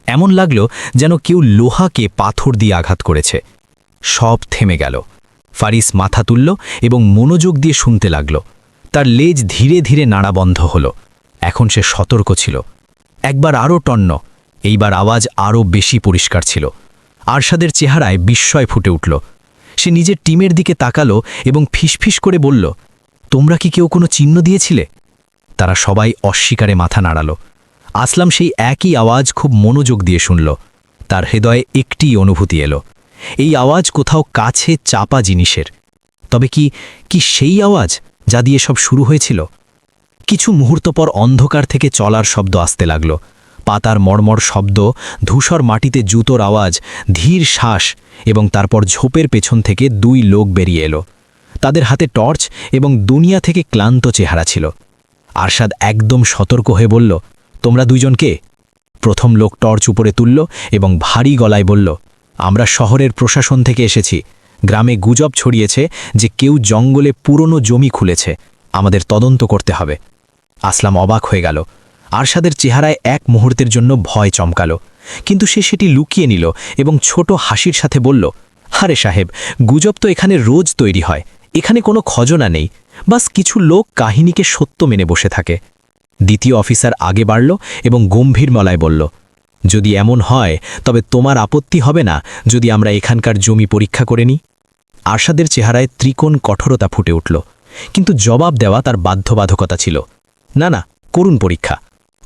এমন লাগল যেন কেউ লোহাকে পাথর দিয়ে আঘাত করেছে। সব থেমে গেল। ফারিস মাথা তুলল এবং মনোযোগ দিয়ে শুনতে লাগল। তার লেজ ধীরে ধীরে নাড়া বন্ধ হল। এখন সে সতর্ক ছিল। একবার আরও টন্ন, এইবার আওয়াজ আরও বেশি পরিষ্কার ছিল। আরশাদের চেহারায় বিস্ময় ফুটে উঠল। সে নিজের টিমের দিকে তাকালো এবং ফিসফিস করে বলল, তোমরা কি কেউ কোনো চিহ্ন দিয়েছিলে? তারা সবাই অস্বীকারে মাথা নাড়াল। আসলাম সেই একই আওয়াজ খুব মনোযোগ দিয়ে শুনল। তার হৃদয়ে একটি অনুভূতি এলো, এই আওয়াজ কোথাও কাছে চাপা জিনিসের। তবে কি সেই আওয়াজ যা দিয়ে সব শুরু হয়েছিল? কিছু মুহূর্ত পর অন্ধকার থেকে চলার শব্দ আসতে লাগল। পাতার মড়মড় শব্দ, ধূসর মাটিতে জুতোর আওয়াজ, ধীর শ্বাস, এবং তারপর ঝোপের পেছন থেকে 2 লোক বেরিয়ে এলো। তাদের হাতে টর্চ এবং দুনিয়া থেকে ক্লান্ত চেহারা ছিল। আরশাদ একদম সতর্ক হয়ে বলল, তোমরা 2 জন কে? প্রথম লোক টর্চ উপরে তুলল এবং ভারী গলায় বলল, আমরা শহরের প্রশাসন থেকে এসেছি। গ্রামে গুজব ছড়িয়েছে যে কেউ জঙ্গলে পুরনো জমি খুলেছে, আমাদের তদন্ত করতে হবে। আসলাম অবাক হয়ে গেল। আরশাদের চেহারায় এক মুহূর্তের জন্য ভয় চমকালো, কিন্তু সে সেটি লুকিয়ে নিল এবং ছোট হাসির সাথে বলল, আরে সাহেব, গুজব তো এখানে রোজ তৈরি হয়, এখানে কোনো খজনা নেই, বাস কিছু লোক কাহিনীকে সত্য মেনে বসে থাকে। দ্বিতীয় অফিসার আগে বাড়ল এবং গম্ভীর গলায় বলল, যদি এমন হয় তবে তোমার আপত্তি হবে না যদি আমরা এখানকার জমি পরীক্ষা করে নিই? আরশাদের চেহারায় ত্রিকোণ কঠোরতা ফুটে উঠল, কিন্তু জবাব দেওয়া তার বাধ্যবাধকতা ছিল। না না, করুন পরীক্ষা।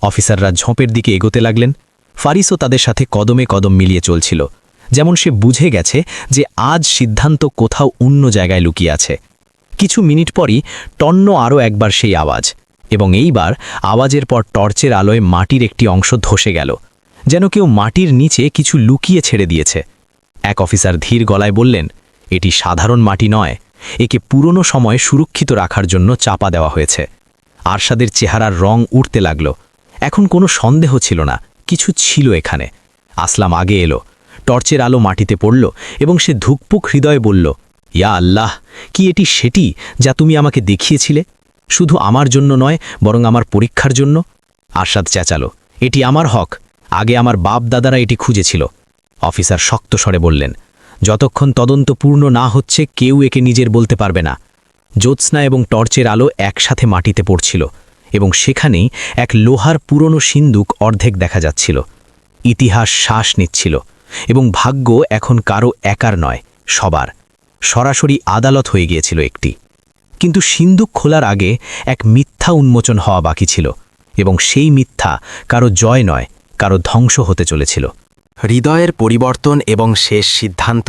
অফিসাররা ঝোপের দিকে এগোতে লাগলেন। ফারিসও তাদের সাথে কদমে কদম মিলিয়ে চলছিল, যেমন সে বুঝে গেছে যে আজ সিদ্ধান্ত কোথাও অন্য জায়গায় লুকিয়ে আছে। কিছু মিনিট পরই টন্ন আরও একবার সেই আওয়াজ, এবং এইবার আওয়াজের পর টর্চের আলোয় মাটির একটি অংশ ধসে গেল, যেন কেউ মাটির নিচে কিছু লুকিয়ে ছেড়ে দিয়েছে। এক অফিসার ধীর গলায় বললেন, এটি সাধারণ মাটি নয়, একে পুরনো সময়ে সুরক্ষিত রাখার জন্য চাপা দেওয়া হয়েছে। আরশাদের চেহারার রং উঠতে লাগল। এখন কোনো সন্দেহ ছিল না, কিছু ছিল এখানে। আসলাম আগে এলো, টর্চের আলো মাটিতে পড়ল এবং সে ধুকপুক হৃদয়ে বলল, ইয়া আল্লাহ, কি এটি সেটি যা তুমি আমাকে দেখিয়েছিলে? শুধু আমার জন্য নয়, বরং আমার পরীক্ষার জন্য। আরশাদ চেঁচালো, এটি আমার হক, আগে আমার বাপ দাদারা এটি খুঁজেছিল। অফিসার শক্ত স্বরে বললেন, যতক্ষণ তদন্ত পূর্ণ না হচ্ছে কেউ একে নিজের বলতে পারবে না। জ্যোৎস্না এবং টর্চের আলো একসাথে মাটিতে পড়ছিল, এবং সেখানেই এক লোহার পুরনো সিন্দুক অর্ধেক দেখা যাচ্ছিল। ইতিহাস শ্বাস নিচ্ছিল, এবং ভাগ্য এখন কারো একার নয়, সবার। সরাসরি আদালত হয়ে গিয়েছিল একটি। কিন্তু সিন্দুক খোলার আগে এক মিথ্যা উন্মোচন হওয়া বাকি ছিল, এবং সেই মিথ্যা কারো জয় নয়, কারো ধ্বংস হতে চলেছিল। হৃদয়ের পরিবর্তন এবং শেষ সিদ্ধান্ত,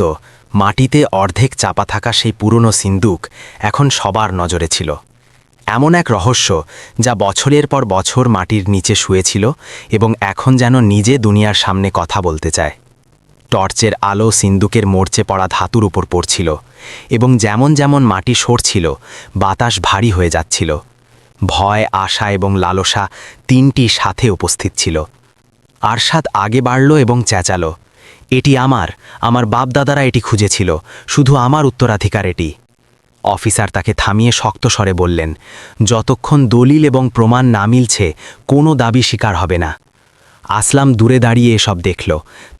মাটিতে অর্ধেক চাপা থাকা সেই পুরনো সিন্দুক এখন সবার নজরে ছিল। এমন এক রহস্য যা বছরের পর বছর মাটির নিচে শুয়েছিল এবং এখন যেন নিজে দুনিয়ার সামনে কথা বলতে চায়। টর্চের আলো সিন্দুকের মরচে পড়া ধাতুর উপর পড়ছিল, এবং যেমন যেমন মাটি সরছিল বাতাস ভারী হয়ে যাচ্ছিল। ভয়, আশা এবং লালসা 3টি সাথে উপস্থিত ছিল। আরশাদ আগে বাড়ল এবং চেঁচালো, এটি আমার বাপদাদারা এটি খুঁজেছিল, শুধু আমার উত্তরাধিকার এটি। অফিসার তাকে থামিয়ে শক্ত স্বরে বললেন, যতক্ষণ দলিল এবং প্রমাণ না মিলছে কোনো দাবি স্বীকার হবে না। আসলাম দূরে দাঁড়িয়ে এসব দেখল।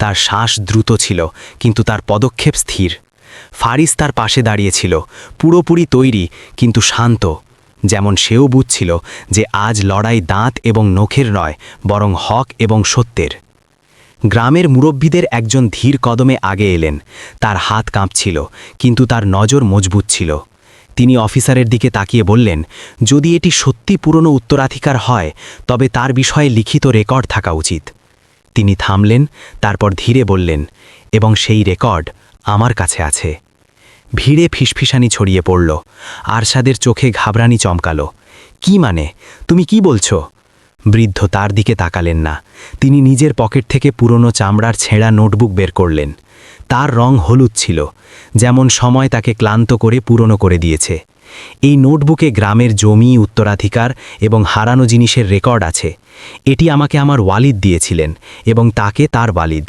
তার শ্বাস দ্রুত ছিল, কিন্তু তার পদক্ষেপ স্থির। ফারিস তার পাশে দাঁড়িয়েছিল, পুরোপুরি তৈরি কিন্তু শান্ত, যেমন সেও বুঝছিল যে আজ লড়াই দাঁত এবং নখের নয়, বরং হক এবং সত্যের। গ্রামের মুরব্বীদের একজন ধীর কদমে আগে এলেন। তার হাত কাঁপছিল, কিন্তু তার নজর মজবুত ছিল। তিনি অফিসারের দিকে তাকিয়ে বললেন, যদি এটি সত্যি পুরনো উত্তরাধিকার হয় তবে তার বিষয়ে লিখিত রেকর্ড থাকা উচিত। তিনি থামলেন, তারপর ধীরে বললেন, এবং সেই রেকর্ড আমার কাছে আছে। ভিড়ে ফিসফিসানি ছড়িয়ে পড়ল। আরশাদের চোখে ঘাবড়ানি চমকালো। কি মানে? তুমি কি বলছো? বৃদ্ধ তার দিকে তাকালেন না। তিনি নিজের পকেট থেকে পুরনো চামড়ার ছেঁড়া নোটবুক বের করলেন। তার রং হলুদ ছিল, যেমন সময় তাকে ক্লান্ত করে পুরনো করে দিয়েছে। এই নোটবুকে গ্রামের জমি, উত্তরাধিকার এবং হারানো জিনিসের রেকর্ড আছে। এটি আমাকে আমার ওয়ালিদ দিয়েছিলেন এবং তাকে তার ওয়ালিদ।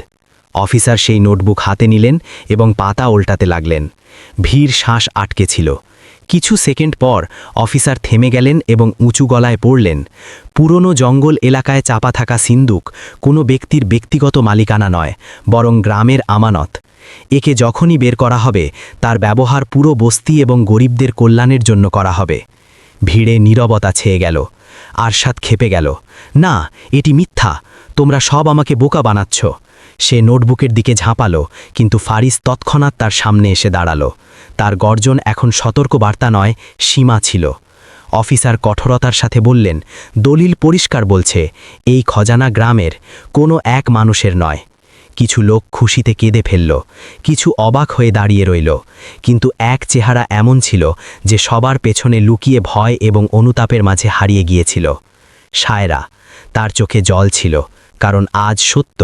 অফিসার সেই নোটবুক হাতে নিলেন এবং পাতা উল্টাতে লাগলেন। ভিড় শ্বাস আটকে ছিল, কিছু সেকেন্ড পর অফিসার থেমে গেলেন এবং উঁচু গলায় পড়লেন, পুরনো জঙ্গল এলাকায় চাপা থাকা সিন্দুক কোনো ব্যক্তির ব্যক্তিগত মালিকানা নয়, বরং গ্রামের আমানত। একে যখনই বের করা হবে তার ব্যবহার পুরো বস্তি এবং গরিবদের কল্যাণের জন্য করা হবে। ভিড়ে নীরবতা ছেয়ে গেল। আরশাদ ক্ষেপে গেল, না, এটি মিথ্যা, তোমরা সব আমাকে বোকা বানাচ্ছ। সে নোটবুকের দিকে ঝাঁপালো, কিন্তু ফারিস তৎক্ষণাৎ তার সামনে এসে দাঁড়ালো। তার গর্জন এখন সতর্ক বার্তা নয়, সীমা ছিল। অফিসার কঠোরতার সাথে বললেন, দলিল পরিষ্কার বলছে এই খজানা গ্রামের, কোনো এক মানুষের নয়। কিছু লোক খুশিতে কেঁদে ফেলল, কিছু অবাক হয়ে দাঁড়িয়ে রইল, কিন্তু এক চেহারা এমন ছিল যে সবার পেছনে লুকিয়ে ভয় এবং অনুতাপের মাঝে হারিয়ে গিয়েছিল। শায়রা। তার চোখে জল ছিল, কারণ আজ সত্য,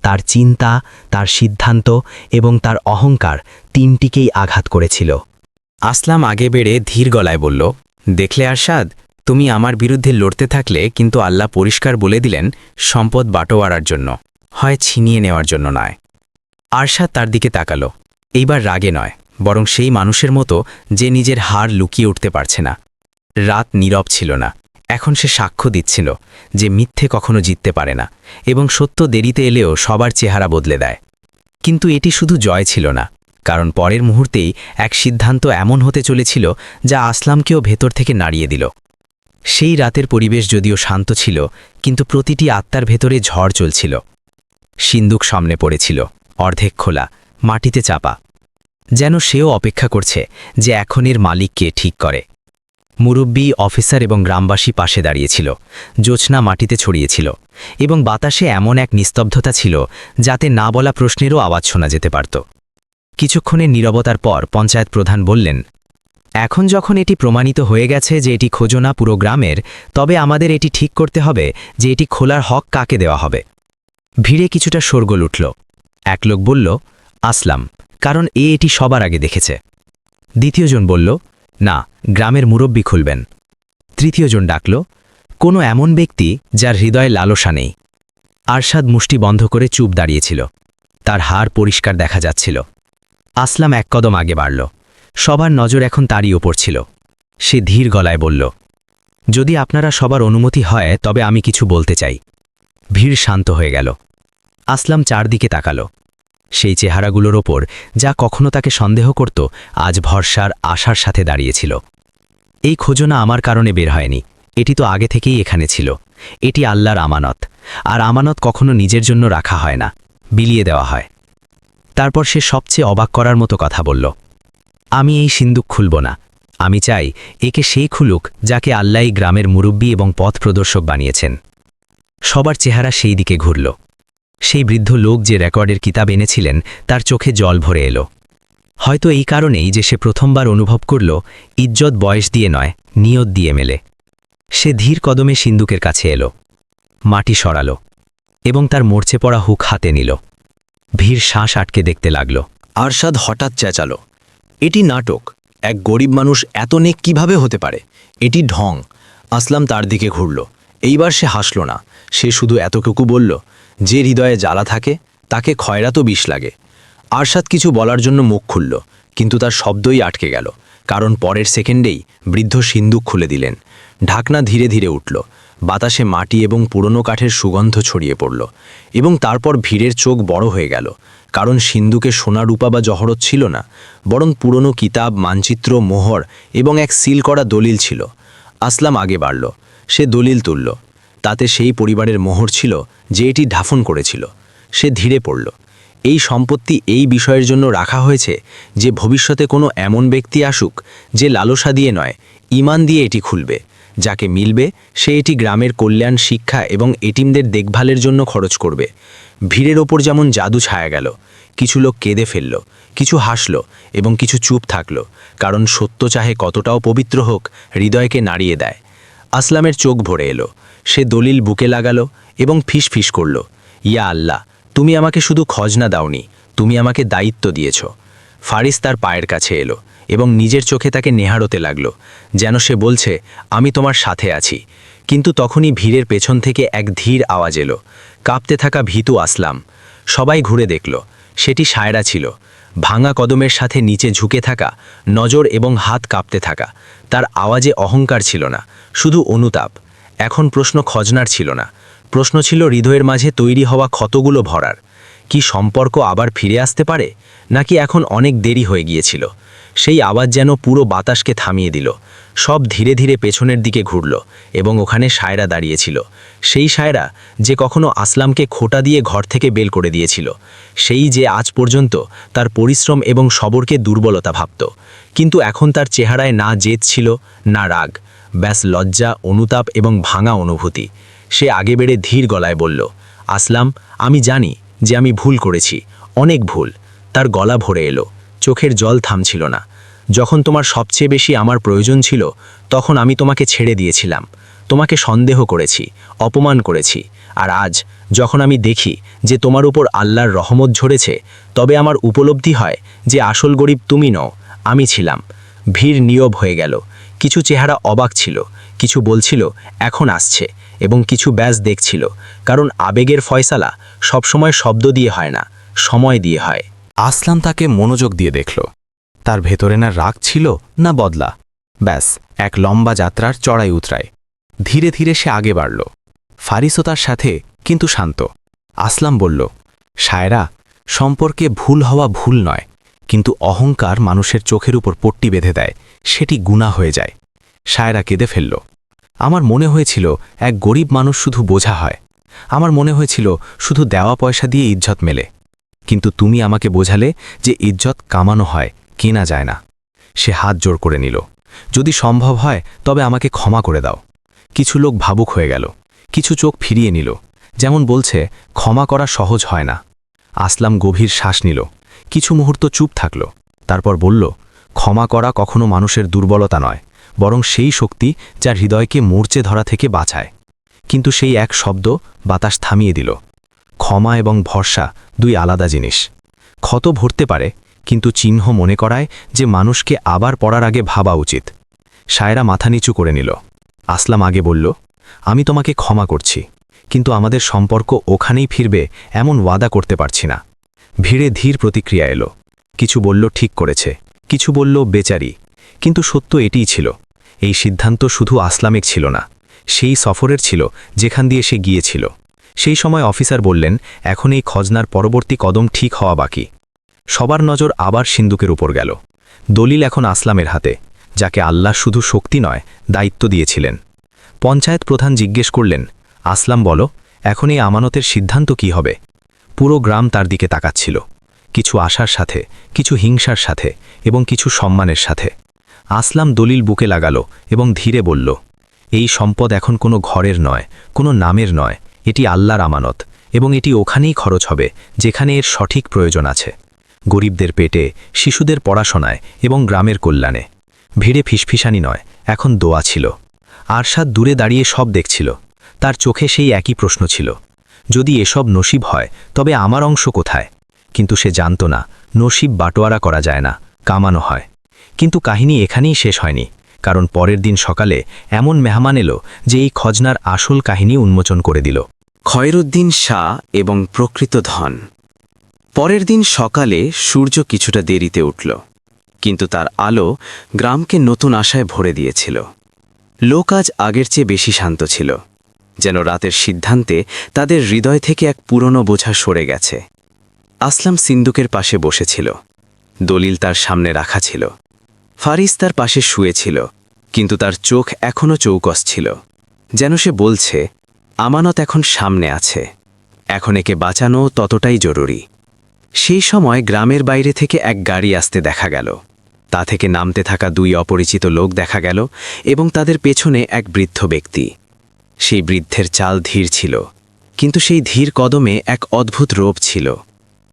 তার চিন্তা, তার সিদ্ধান্ত এবং তার অহংকার তিনটিকেই আঘাত করেছিল। আসলাম আগে বেড়ে ধীর গলায় বলল, দেখলে আরশাদ, তুমি আমার বিরুদ্ধে লড়তে থাকলে কিন্তু আল্লাহ পরিষ্কার বলে দিলেন সম্পদ বাটোয়ারার জন্য, হয় ছিনিয়ে নেওয়ার জন্য নয়। আরশাদ তার দিকে তাকালো, এইবার রাগে নয়, বরং সেই মানুষের মতো যে নিজের হার লুকিয়ে উঠতে পারছে না। রাত নীরব ছিল না। এখন সে সাক্ষ্য দিচ্ছিল যে মিথ্যে কখনো জিততে পারে না এবং সত্য দেরিতে এলেও সবার চেহারা বদলে দেয়। কিন্তু এটি শুধু জয় ছিল না, কারণ পরের মুহূর্তেই এক সিদ্ধান্ত এমন হতে চলেছিল যা আসলামকেও ভেতর থেকে নাড়িয়ে দিল। সেই রাতের পরিবেশ যদিও শান্ত ছিল, কিন্তু প্রতিটি আত্মার ভেতরে ঝড় চলছিল। সিন্দুক সামনে পড়েছিল, অর্ধেক খোলা, মাটিতে চাপা, যেন সেও অপেক্ষা করছে যে এখন এর মালিক কে ঠিক করে। মুরব্বী, অফিসার এবং গ্রামবাসী পাশে দাঁড়িয়েছিল। জ্যোৎস্না মাটিতে ছড়িয়েছিল এবং বাতাসে এমন এক নিস্তব্ধতা ছিল যাতে না বলা প্রশ্নেরও আওয়াজ শোনা যেতে পারত। কিছুক্ষণের নীরবতার পর পঞ্চায়েত প্রধান বললেন, এখন যখন এটি প্রমাণিত হয়ে গেছে যে এটি খোঁজনা পুরো গ্রামের, তবে আমাদের এটি ঠিক করতে হবে যে এটি খোলার হক কাকে দেওয়া হবে। ভিড়ে কিছুটা শোরগোল উঠল। এক লোক বলল, আসলাম, কারণ এটি সবার আগে দেখেছে। দ্বিতীয়জন বলল, না, গ্রামের মুরব্বী খুলবেন। তৃতীয়জন ডাকল, কোনো এমন ব্যক্তি যার হৃদয়ে লালসা নেই। আরশাদ মুষ্টি বন্ধ করে চুপ দাঁড়িয়েছিল। তার হাড় পরিষ্কার দেখা যাচ্ছিল। আসলাম এক কদম আগে বাড়ল। সবার নজর এখন তারই ওপর ছিল। সে ধীর গলায় বলল, যদি আপনারা সবার অনুমতি হয় তবে আমি কিছু বলতে চাই। ভিড় শান্ত হয়ে গেল। আসলাম চারদিকে তাকাল। সেই চেহারাগুলোর ওপর যা কখনো তাকে সন্দেহ করত, আজ ভরসার আশার সাথে দাঁড়িয়েছিল। এই খোঁজনা আমার কারণে বের হয়নি, এটি তো আগে থেকেই এখানে ছিল। এটি আল্লাহর আমানত, আর আমানত কখনো নিজের জন্য রাখা হয় না, বিলিয়ে দেওয়া হয়। তারপর সে সবচেয়ে অবাক করার মতো কথা বলল, আমি এই সিন্দুক খুলব না। আমি চাই একে সেই খুলুক যাকে আল্লাহ গ্রামের মুরব্বী এবং পথ প্রদর্শক বানিয়েছেন। সবার চেহারা সেই দিকে ঘুরল। সেই বৃদ্ধ লোক যে রেকর্ডের কিতাব এনেছিলেন তার চোখে জল ভরে এলো। হয়তো এই কারণেই যে সে প্রথমবার অনুভব করল ইজ্জত বয়স দিয়ে নয়, নিয়ত দিয়ে মেলে। সে ধীর কদমে সিন্দুকের কাছে এলো, মাটি সরাল এবং তার মরচে পড়া হুক হাতে নিল। ভিড় শ্বাস আটকে দেখতে লাগল। আরশাদ হঠাৎ চেঁচালো, এটি নাটক, এক গরিব মানুষ এত নেক কিভাবে হতে পারে? এটি ঢং। আসলাম তার দিকে ঘুরল। এইবার সে হাসল না, সে শুধু এতটুকু বলল, যে হৃদয়ে জ্বালা থাকে তাকে খয়রাতও বিষ লাগে। আরশাদ কিছু বলার জন্য মুখ খুলল, কিন্তু তার শব্দই আটকে গেল, কারণ পরের সেকেন্ডেই বৃদ্ধ সিন্দুক খুলে দিলেন। ঢাকনা ধীরে ধীরে উঠল, বাতাসে মাটি এবং পুরনো কাঠের সুগন্ধ ছড়িয়ে পড়ল, এবং তারপর ভিড়ের চোখ বড় হয়ে গেল, কারণ সিন্দুকে সোনা রূপা বা জহরত ছিল না, বরং পুরনো কিতাব, মানচিত্র, মোহর এবং এক সিল করা দলিল ছিল। আসলাম আগে বাড়ল, সে দলিল তুলল। তাতে সেই পরিবারের মোহর ছিল যে এটি ঢাফন করেছিল। সে ধীরে পড়ল, এই সম্পত্তি এই বিষয়ের জন্য রাখা হয়েছে যে ভবিষ্যতে কোনো এমন ব্যক্তি আসুক যে লালসা দিয়ে নয়, ঈমান দিয়ে এটি খুলবে। যাকে মিলবে সে এটি গ্রামের কল্যাণ, শিক্ষা এবং এটিমদের দেখভালের জন্য খরচ করবে। ভিড়ের ওপর যেমন জাদু ছায়া গেল। কিছু লোক কেঁদে ফেলল, কিছু হাসল এবং কিছু চুপ থাকল, কারণ সত্য চাহে কতটাও পবিত্র হোক, হৃদয়কে নাড়িয়ে দেয়। আসলামের চোখ ভরে এলো। সে দলিল বুকে লাগালো এবং ফিস ফিস করল, ইয়া আল্লাহ, তুমি আমাকে শুধু খজনা দাওনি, তুমি আমাকে দায়িত্ব দিয়েছ। ফারিস তার পায়ের কাছে এলো এবং নিজের চোখে তাকে নেহারতে লাগল, যেন সে বলছে, আমি তোমার সাথে আছি। কিন্তু তখনই ভিড়ের পেছন থেকে এক ধীর আওয়াজ এলো, কাঁপতে থাকা ভীতু আসলাম। সবাই ঘুরে দেখল, সেটি শায়রা ছিল। ভাঙা কদমের সাথে নিচে ঝুঁকে থাকা, নজর এবং হাত কাঁপতে থাকা। তার আওয়াজে অহংকার ছিল না, শুধু অনুতাপ। এখন প্রশ্ন খজনার ছিল না, প্রশ্ন ছিল হৃদয়ের মাঝে তৈরি হওয়া ক্ষতগুলো ভরার। কি সম্পর্ক আবার ফিরে আসতে পারে, নাকি এখন অনেক দেরি হয়ে গিয়েছিল? সেই আওয়াজ যেন পুরো বাতাসকে থামিয়ে দিল। সব ধীরে ধীরে পেছনের দিকে ঘুরল এবং ওখানে সায়রা দাঁড়িয়েছিল। সেই সায়রা যে কখনো আসলামকে খোঁটা দিয়ে ঘর থেকে বের করে দিয়েছিল, সেই যে আজ পর্যন্ত তার পরিশ্রম এবং সবরকে দুর্বলতা ভাবত। কিন্তু এখন তার চেহারায় না জেদ ছিল, না রাগ, ব্যাস লজ্জা, অনুতাপ এবং ভাঙা অনুভূতি। সে আগে বেড়ে ধীর গলায় বলল, আসলাম, আমি জানি যে আমি ভুল করেছি, অনেক ভুল। তার গলা ভরে এলো, চোখের জল থামছিল না। যখন তোমার সবচেয়ে বেশি আমার প্রয়োজন ছিল, তখন আমি তোমাকে ছেড়ে দিয়েছিলাম, তোমাকে সন্দেহ করেছি, অপমান করেছি। আর আজ যখন আমি দেখি যে তোমার উপর আল্লাহর রহমত ঝরেছে, তবে আমার উপলব্ধি হয় যে আসল গরিব তুমি নও, আমি ছিলাম। ভিড় নীরব হয়ে গেল। কিছু চেহারা অবাক ছিল, কিছু বলছিল এখন আসছে, এবং কিছু ব্যাস দেখছিল, কারণ আবেগের ফয়সালা সবসময় শব্দ দিয়ে হয় না, সময় দিয়ে হয়। আসলাম তাকে মনোযোগ দিয়ে দেখল। তার ভেতরে না রাগ ছিল, না বদলা। ব্যাস এক লম্বা যাত্রার চড়াই উতরায়। ধীরে ধীরে সে আগে বাড়ল। ফারিসও তার সাথে, কিন্তু শান্ত। আসলাম বলল, সায়রা, সম্পর্কে ভুল হওয়া ভুল নয়, কিন্তু অহংকার মানুষের চোখের উপর পট্টি বেঁধে দেয়, সেটি গুনাহ হয়ে যায়। সায়রা কেঁদে ফেলল। আমার মনে হয়েছিল এক গরিব মানুষ শুধু বোঝা হয়। আমার মনে হয়েছিল শুধু দেওয়া পয়সা দিয়ে ইজ্জত মেলে। কিন্তু তুমি আমাকে বোঝালে যে ইজ্জত কামানো হয়, কেনা যায় না। সে হাত জোড় করে নিল। যদি সম্ভব হয় তবে আমাকে ক্ষমা করে দাও। কিছু লোক ভাবুক হয়ে গেল, কিছু চোখ ফিরিয়ে নিল, যেমন বলছে ক্ষমা করা সহজ হয় না। আসলাম গভীর শ্বাস নিল, কিছু মুহূর্ত চুপ থাকল, তারপর বলল, ক্ষমা করা কখনো মানুষের দুর্বলতা নয়, বরং সেই শক্তি যার হৃদয়কে মূর্ছে ধরা থেকে বাঁচায়। কিন্তু সেই এক শব্দ বাতাস থামিয়ে দিল। ক্ষমা এবং ভরসা দুই আলাদা জিনিস। ক্ষত ভরতে পারে, কিন্তু চিহ্ন মনে করায় যে মানুষকে আবার পড়ার আগে ভাবা উচিত। সায়রা মাথা নিচু করে নিল। আসলাম আগে বলল, আমি তোমাকে ক্ষমা করছি, কিন্তু আমাদের সম্পর্ক ওখানেই ফিরবে এমন ওয়াদা করতে পারছি না। ভিড়ে ধীর প্রতিক্রিয়া এলো। কিছু বলল ঠিক করেছে, কিছু বলল বেচারি। কিন্তু সত্য এটিই ছিল, এই সিদ্ধান্ত শুধু আসলামের ছিল না, সেই সফরের ছিল যেখান দিয়ে সে গিয়েছিল। সেই সময় অফিসার বললেন, এখন এই খজনার পরবর্তী কদম ঠিক হওয়া বাকি। সবার নজর আবার সিন্দুকের উপর গেল। দলিল এখন আসলামের হাতে, যাকে আল্লাহ শুধু শক্তি নয়, দায়িত্ব দিয়েছিলেন। পঞ্চায়েত প্রধান জিজ্ঞেস করলেন, আসলাম বলো, এখন এই আমানতের সিদ্ধান্ত কি হবে? পুরো গ্রাম তার দিকে তাকাচ্ছিল, কিছু আশার সাথে, কিছু হিংসার সাথে এবং কিছু সম্মানের সাথে। আসলাম দলিল বুকে লাগালো এবং ধীরে বলল, এই সম্পদ এখন কোনো ঘরের নয়, কোনো নামের নয়, এটি আল্লাহর আমানত, এবং এটি ওখানেই খরচ হবে যেখানে এর সঠিক প্রয়োজন আছে। গরিবদের পেটে, শিশুদের পড়াশোনায় এবং গ্রামের কল্যাণে। ভিড়ে ফিসফিসানি নয়, এখন দোয়া ছিল। আরশাদ দূরে দাঁড়িয়ে সব দেখছিল। তার চোখে সেই একই প্রশ্ন ছিল, যদি এসব নসিব হয় তবে আমার অংশ কোথায়? কিন্তু সে জানত না, নসিব বাটোয়ারা করা যায় না, কামানো হয়। কিন্তু কাহিনী এখানেই শেষ হয়নি, কারণ পরের দিন সকালে এমন মেহমান এলো যে এই খজনার আসল কাহিনী উন্মোচন করে দিল। খয়রুদ্দিন শাহ এবং প্রকৃত ধন। পরের দিন সকালে সূর্য কিছুটা দেরিতে উঠল, কিন্তু তার আলো গ্রামকে নতুন আশায় ভরে দিয়েছিল। লোক আজ আগের চেয়ে বেশি শান্ত ছিল, যেন রাতের সিদ্ধান্তে তাদের হৃদয় থেকে এক পুরনো বোঝা সরে গেছে। আসলাম সিন্দুকের পাশে বসেছিল, দলিল তার সামনে রাখা ছিল। ফারিস তার পাশে শুয়েছিল, কিন্তু তার চোখ এখনও চৌকস ছিল, যেন সে বলছে, আমানত এখন সামনে আছে, এখন একে বাঁচানো ততটাই জরুরি। সেই সময় গ্রামের বাইরে থেকে এক গাড়ি আসতে দেখা গেল। তা থেকে নামতে থাকা দুই অপরিচিত লোক দেখা গেল এবং তাদের পেছনে এক বৃদ্ধ ব্যক্তি। সেই বৃদ্ধের চাল ধীর ছিল, কিন্তু সেই ধীর কদমে এক অদ্ভুত রোপ ছিল,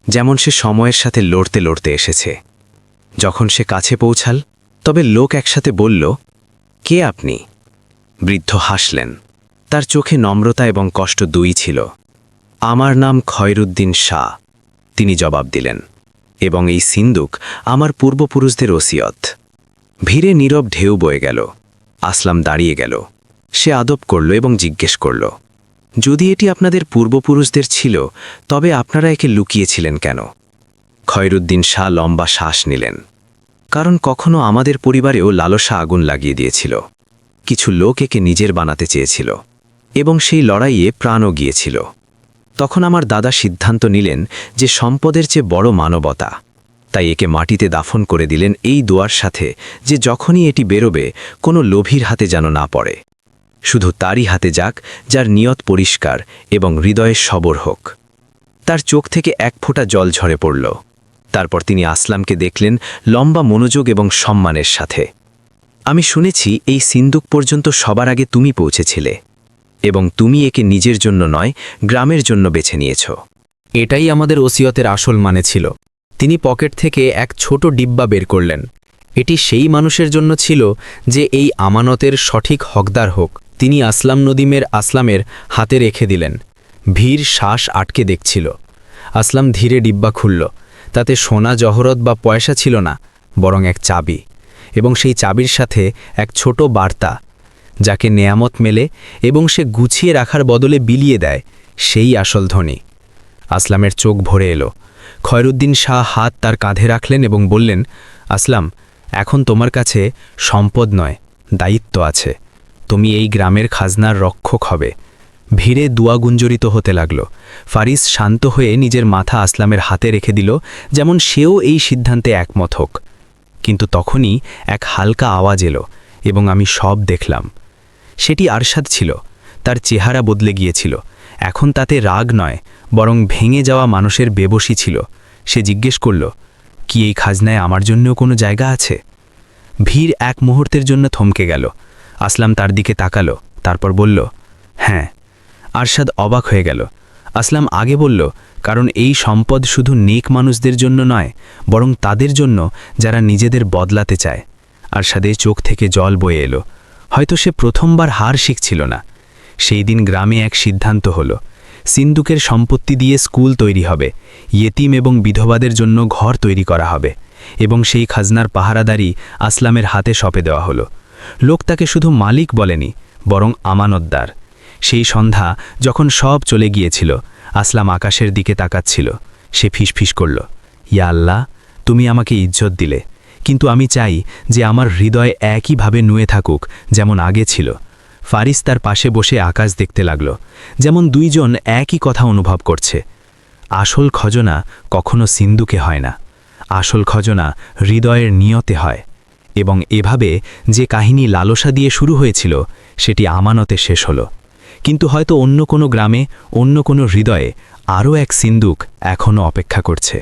যেমন সে সময়ের সাথে লড়তে লড়তে এসেছে। যখন সে কাছে পৌঁছাল, তবে লোক একসাথে বলল, কে আপনি? বৃদ্ধ হাসলেন, তার চোখে নম্রতা এবং কষ্ট দুই ছিল। আমার নাম খয়রুদ্দিন শাহ, তিনি জবাব দিলেন, এবং এই সিন্দুক আমার পূর্বপুরুষদের ওসিয়ত। ভিড়ে নীরব ঢেউ বয়ে গেল। আসলাম দাঁড়িয়ে গেল। সে আদব করল এবং জিজ্ঞেস করল, যদি এটি আপনাদের পূর্বপুরুষদের ছিল, তবে আপনারা একে লুকিয়েছিলেন কেন? খয়রুদ্দিন শাহ লম্বা শ্বাস নিলেন। কারণ কখনো আমাদের পরিবারেও লালসা আগুন লাগিয়ে দিয়েছিল। কিছু লোক একে নিজের বানাতে চেয়েছিল এবং সেই লড়াইয়ে প্রাণও গিয়েছিল। তখন আমার দাদা সিদ্ধান্ত নিলেন যে সম্পদের চেয়ে বড় মানবতা। তাই একে মাটিতে দাফন করে দিলেন এই দোয়ার সাথে যে যখনই এটি বেরোবে কোনো লোভীর হাতে যেন না পড়ে, শুধু তারই হাতে যাক যার নিয়ত পরিষ্কার এবং হৃদয়ে সবর হোক। তার চোখ থেকে এক ফোঁটা জল ঝরে পড়ল। তারপর তিনি আসলামকে দেখলেন লম্বা মনোযোগ এবং সম্মানের সাথে। আমি শুনেছি এই সিন্দুক পর্যন্ত সবার আগে তুমি পৌঁছেছিলে এবং তুমি একে নিজের জন্য নয়, গ্রামের জন্য বেছে নিয়েছ। এটাই আমাদের ওসিয়তের আসল মানে ছিল। তিনি পকেট থেকে এক ছোট ডিব্বা বের করলেন। এটি সেই মানুষের জন্য ছিল যে এই আমানতের সঠিক হকদার হোক। তিনি আসলাম নদীমের আসলামের হাতে রেখে দিলেন। ভিড় শ্বাস আটকে দেখছিল। আসলাম ধীরে ডিব্বা খুলল। তাতে সোনা জহরত বা পয়সা ছিল না, বরং এক চাবি, এবং সেই চাবির সাথে এক ছোট বার্তা, যাকে নেয়ামত মেলে এবং সে গুছিয়ে রাখার বদলে বিলিয়ে দেয়, সেই আসল ধনী। আসলামের চোখ ভরে এলো। খয়রুদ্দিন শাহ হাত তার কাঁধে রাখলেন এবং বললেন, আসলাম, এখন তোমার কাছে সম্পদ নয়, দায়িত্ব আছে। তুমি এই গ্রামের খাজনার রক্ষক হবে। ভিড়ে দুয়া গুঞ্জরিত হতে লাগল। ফারিস শান্ত হয়ে নিজের মাথা আসলামের হাতে রেখে দিল, যেমন সেও এই সিদ্ধান্তে একমত হোক। কিন্তু তখনই এক হালকা আওয়াজ এলো এবং আমি সব দেখলাম। সেটি আরশাদ ছিল। তার চেহারা বদলে গিয়েছিল। এখন তাতে রাগ নয়, বরং ভেঙে যাওয়া মানুষের বেবসী ছিল। সে জিজ্ঞেস করল, কি এই খাজনায় আমার জন্যও কোনো জায়গা আছে? ভিড় এক মুহূর্তের জন্য থমকে গেল। আসলাম তার দিকে তাকালো, তারপর বলল, হ্যাঁ। আরশাদ অবাক হয়ে গেল। আসলাম আগে বলল, কারণ এই সম্পদ শুধু নেক মানুষদের জন্য নয়, বরং তাদের জন্য যারা নিজেদের বদলাতে চায়। আরশাদের চোখ থেকে জল বয়ে এলো। হয়তো সে প্রথমবার হার শিখছিল না। সেই দিন গ্রামে এক সিদ্ধান্ত হলো, সিন্দুকের সম্পত্তি দিয়ে স্কুল তৈরি হবে, ইয়েতিম এবং বিধবাদের জন্য ঘর তৈরি করা হবে, এবং সেই খাজনার পাহারাদারি আসলামের হাতে সঁপে দেওয়া হলো। লোক তাকে শুধু মালিক বলেনি, বরং আমানতদার। সেই সন্ধ্যা যখন সব চলে গিয়েছিল, আসলাম আকাশের দিকে তাকাচ্ছিল। সে ফিসফিস করল, ইয়া আল্লাহ, তুমি আমাকে ইজ্জত দিলে, কিন্তু আমি চাই যে আমার হৃদয় একইভাবে নুয়ে থাকুক যেমন আগে ছিল। ফারিস তার পাশে বসে আকাশ দেখতে লাগল, যেমন দুইজন একই কথা অনুভব করছে। আসল খজনা কখনো সিন্দুকে হয় না, আসল খজনা হৃদয়ের নিয়তে হয়। এবং এভাবে যে কাহিনী লালসা দিয়ে শুরু হয়েছিল, সেটি আমানতে শেষ হলো। কিন্তু হয়তো অন্য কোনো গ্রামে, অন্য কোনো হৃদয়ে আরও এক সিন্দুক এখনও অপেক্ষা করছে।